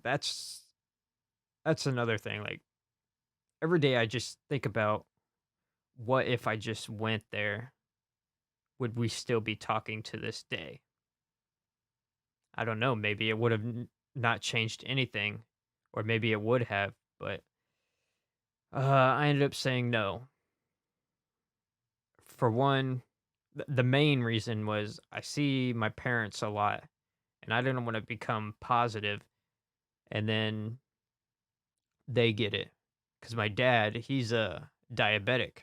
that's that's another thing. Like every day I just think about what if I just went there? Would we still be talking to this day? I don't know. Maybe it would have not changed anything, or maybe it would have. But I ended up saying no. For one, the main reason was I see my parents a lot, and I didn't want to become positive, and then they get it. Because my dad, he's a diabetic,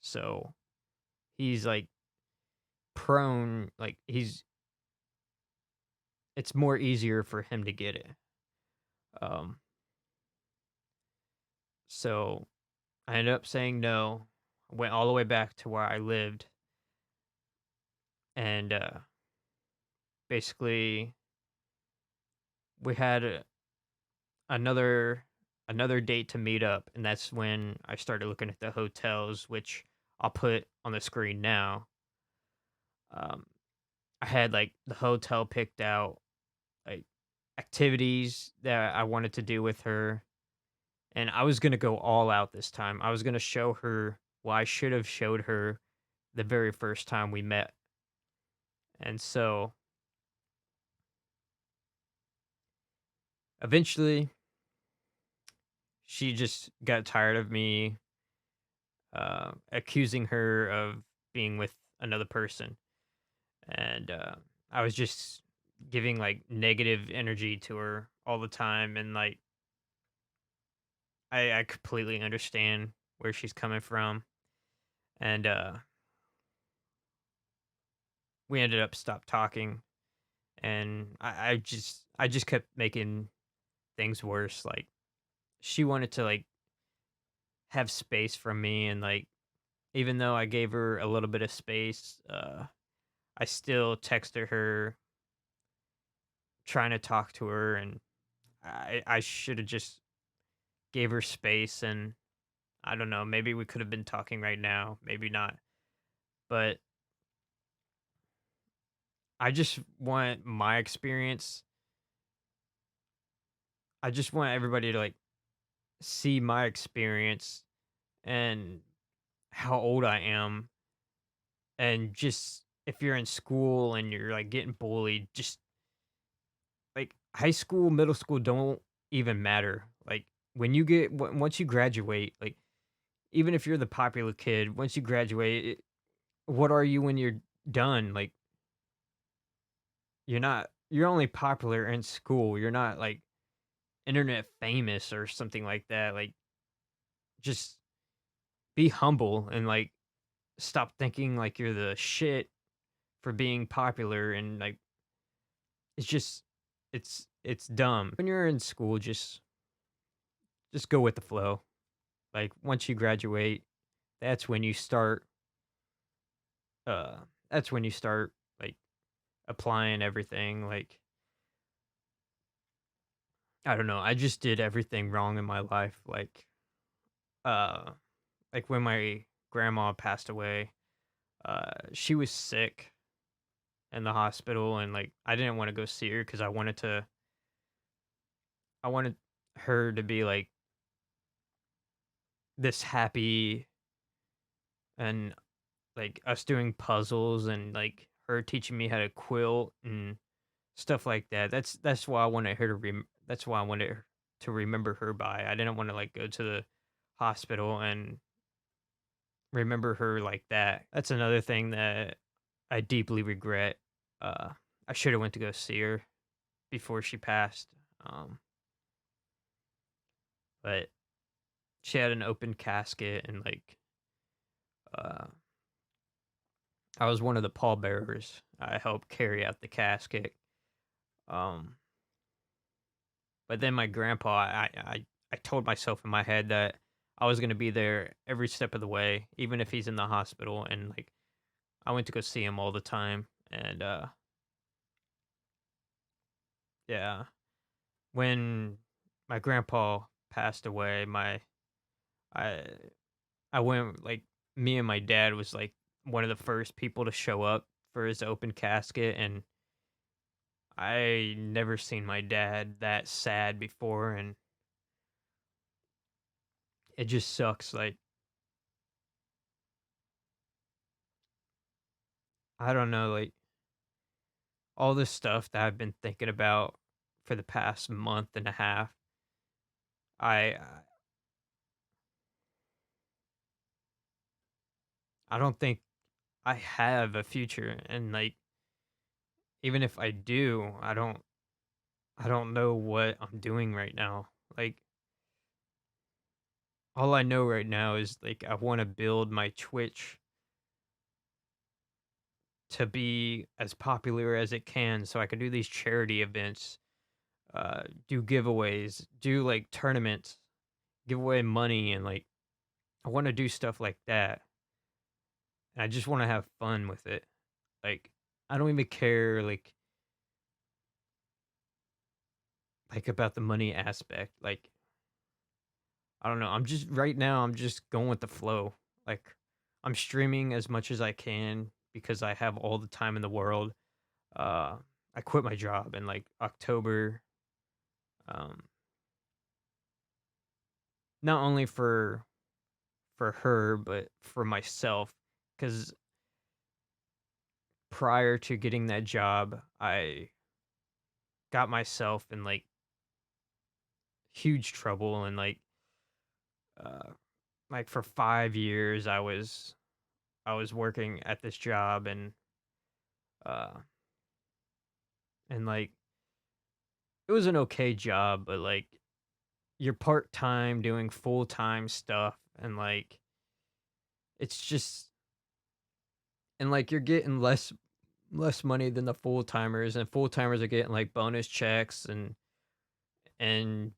so he's like prone. Like it's more easier for him to get it. Um, so I ended up saying no. Went all the way back to where I lived, and basically we had another another date to meet up, and that's when I started looking at the hotels, which I'll put on the screen now. Um, I had like the hotel picked out, like activities that I wanted to do with her, and I was gonna go all out this time. I was gonna show her what I should have showed her the very first time we met. And so eventually she just got tired of me accusing her of being with another person. And I was just giving like negative energy to her all the time. And like, I completely understand where she's coming from. And we ended up stop talking. And I just kept making things worse. Like, she wanted to like have space from me, and like even though I gave her a little bit of space, I still texted her trying to talk to her, and I should have just gave her space. And I don't know, maybe we could have been talking right now, maybe not. But I just want my experience. I just want everybody to like see my experience and how old I am. And just if you're in school and you're like getting bullied, just like high school, middle school don't even matter. Like when you get once you graduate, like even if you're the popular kid, once you graduate, what are you when you're done? Like you're only popular in school. You're not like internet famous or something like that. Like just be humble and like stop thinking like you're the shit for being popular. And like it's just it's dumb. When you're in school, just go with the flow. Like once you graduate, that's when you start uh that's when you start like applying everything. Like I don't know, I just did everything wrong in my life. Uh like when my grandma passed away, she was sick in the hospital, and like I didn't want to go see her cuz I wanted her to be like this happy, and like us doing puzzles and like her teaching me how to quilt and stuff like that. That's why I wanted her to that's why I wanted her to remember her by. I didn't want to like go to the hospital and remember her like that. That's another thing that I deeply regret. Uh, I should have went to go see her before she passed. Um, but she had an open casket and like uh I was one of the pallbearers. I helped carry out the casket. Um, but then my grandpa, I told myself in my head that I was gonna be there every step of the way, even if he's in the hospital. And like I went to go see him all the time. And yeah, when my grandpa passed away, I I went like me and my dad was like one of the first people to show up for his open casket. And I never seen my dad that sad before. And it just sucks. Like, I don't know, like all this stuff that I've been thinking about for the past month and a half. I don't think I have a future. And like even if I do, I don't know what I'm doing right now. Like all I know right now is like I want to build my Twitch to be as popular as it can so I can do these charity events, do giveaways, do like tournaments, give away money. And like I want to do stuff like that. And I just want to have fun with it. Like I don't even care like about the money aspect. Like I don't know. I'm just right now I'm just going with the flow. Like I'm streaming as much as I can because I have all the time in the world. Uh I quit my job in like October. Um not only for her but for myself, cuz prior to getting that job, I got myself in like huge trouble. And uh like for 5 years I was working at this job. Uh and like it was an okay job, but like you're part-time doing full-time stuff. And like it's just and like you're getting less money than the full-timers. And full-timers are getting like bonus checks. And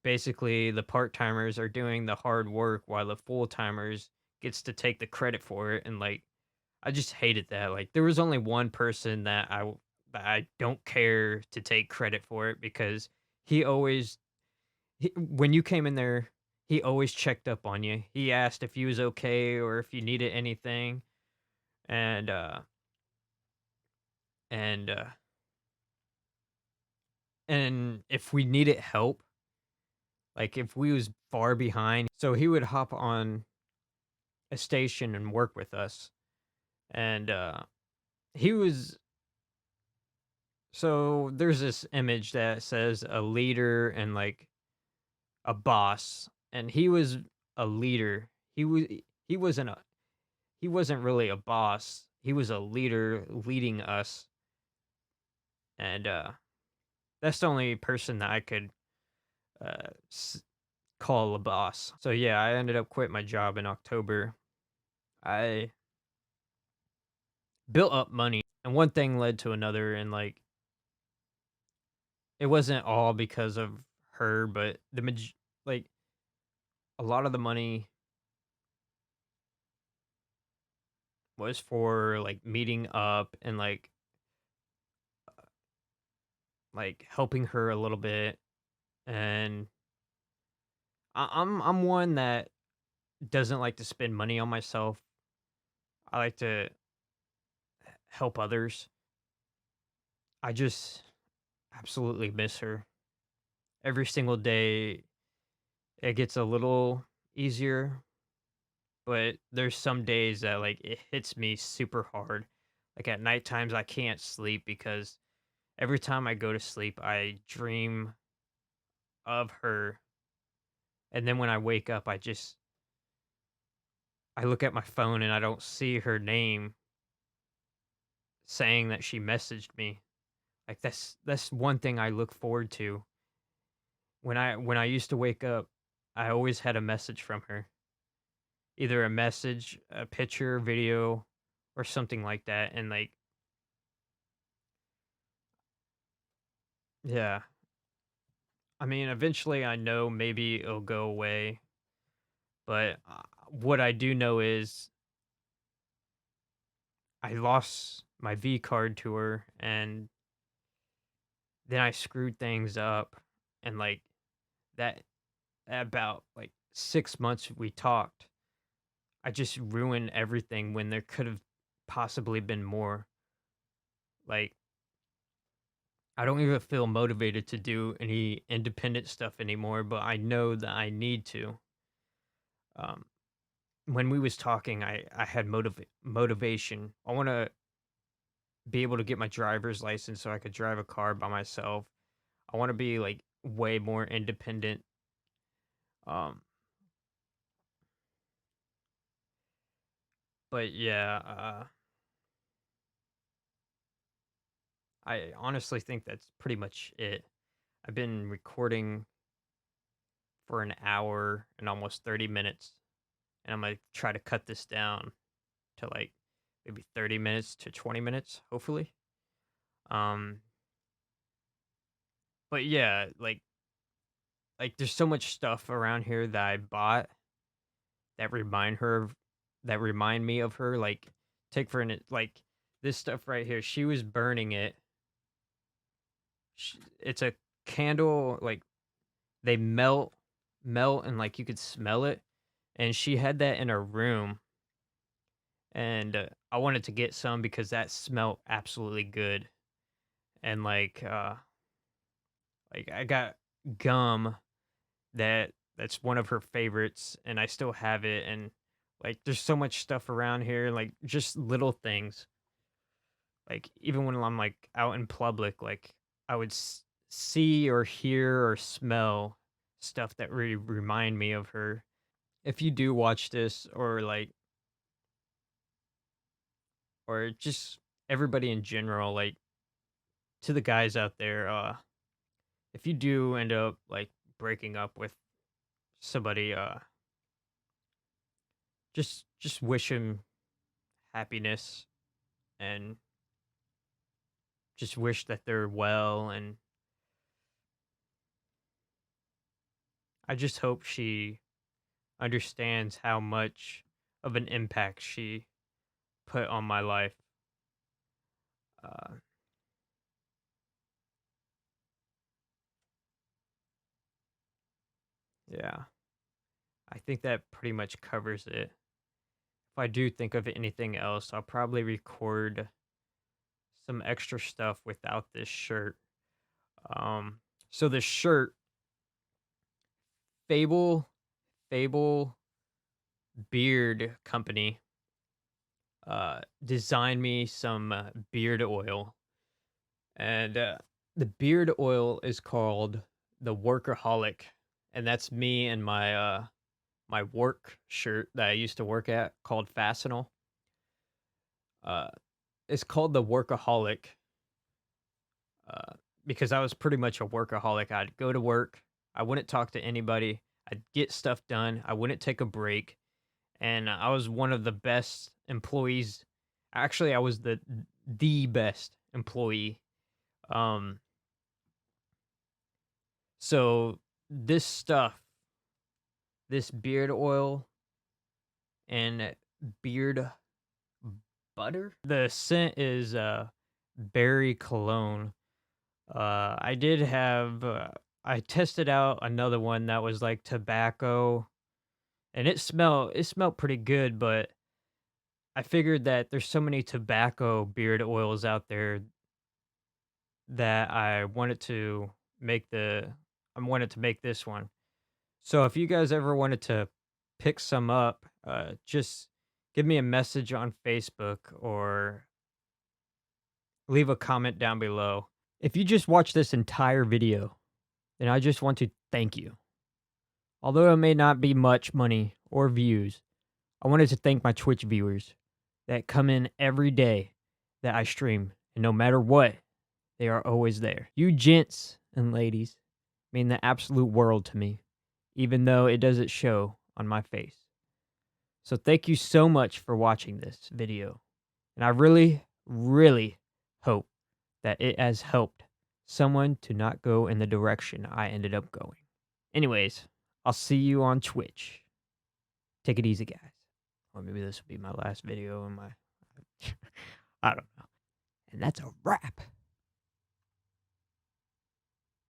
basically the part-timers are doing the hard work while the full-timers gets to take the credit for it. And like I just hated that. Like there was only one person that I don't care to take credit for it because he always when you came in there, he always checked up on you. He asked if you was okay or if you needed anything. And and uh and if we needed help, like if we was far behind, so he would hop on a station and work with us. And he was so there's this image that says a leader and like a boss. And he was a leader. He wasn't a he wasn't really a boss. He was a leader leading us. And that's the only person that I could uh s- call a boss. So yeah, I ended up quitting my job in October. I built up money and one thing led to another. And like it wasn't all because of her, but like a lot of the money was for like meeting up and like helping her a little bit. And I'm one that doesn't like to spend money on myself. I like to help others. I just absolutely miss her. Every single day it gets a little easier, but there's some days that like it hits me super hard. Like at night times I can't sleep because every time I go to sleep I dream of her. And then when I wake up I just I look at my phone and I don't see her name saying that she messaged me. Like, that's one thing I look forward to. When I used to wake up, I always had a message from her. Either a message, a picture, video, or something like that, and, like, yeah. I mean, eventually, I know maybe it'll go away, but, what I do know is I lost my V card to her, and then I screwed things up, and, like, that about, like, 6 months we talked, I just ruined everything when there could've possibly been more. Like, I don't even feel motivated to do any independent stuff anymore, but I know that I need to. Um, when we was talking, I had motivation. I wanna be able to get my driver's license so I could drive a car by myself. I wanna be, like, way more independent. Um, but yeah, I honestly think that's pretty much it. I've been recording for an hour and almost 30 minutes, and I'm gonna try to cut this down to, like, maybe 30 minutes to 20 minutes, hopefully. Um, but yeah, like there's so much stuff around here that I bought that remind me of her. Like, take for an like this stuff right here. She was burning it. It's a candle. Like, they melt, and like you could smell it. And she had that in her room, and I wanted to get some because that smelled absolutely good. And like I got gum that's one of her favorites, and I still have it. And like, there's so much stuff around here, like just little things. Like, even when I'm like out in public, like I would see or hear or smell stuff that really remind me of her. If you do watch this, or just everybody in general, like, to the guys out there, if you do end up like breaking up with somebody, just wish him happiness, and just wish that they're well. And I just hope she understands how much of an impact she put on my life. uh yeah, I think that pretty much covers it. If I do think of anything else, I'll probably record some extra stuff without this shirt. um so this shirt, Fable Beard Company, designed me some beard oil. And the beard oil is called the Workaholic, and that's me and my work shirt that I used to work at, called Fastenal. uh it's called the Workaholic, uh because I was pretty much a workaholic. I'd go to work, I wouldn't talk to anybody, I'd get stuff done, I wouldn't take a break, and I was one of the best employees. Actually, I was the best employee. Um, so this stuff, this beard oil and beard butter, the scent is berry cologne. I did have I tested out another one that was like tobacco, and it smelled pretty good, but I figured that there's so many tobacco beard oils out there that make the I wanted to make this one. So if you guys ever wanted to pick some up, just give me a message on Facebook or leave a comment down below. If you just watched this entire video, then I just want to thank you. Although it may not be much money or views, I wanted to thank my Twitch viewers that come in every day that I stream, and no matter what, they are always there. You gents and ladies mean the absolute world to me, even though it doesn't show on my face. So thank you so much for watching this video, and I really, really hope that it has helped someone to not go in the direction I ended up going. Anyways, I'll see you on Twitch. Take it easy, guys. Or maybe this will be my last video in my... I don't know. And that's a wrap.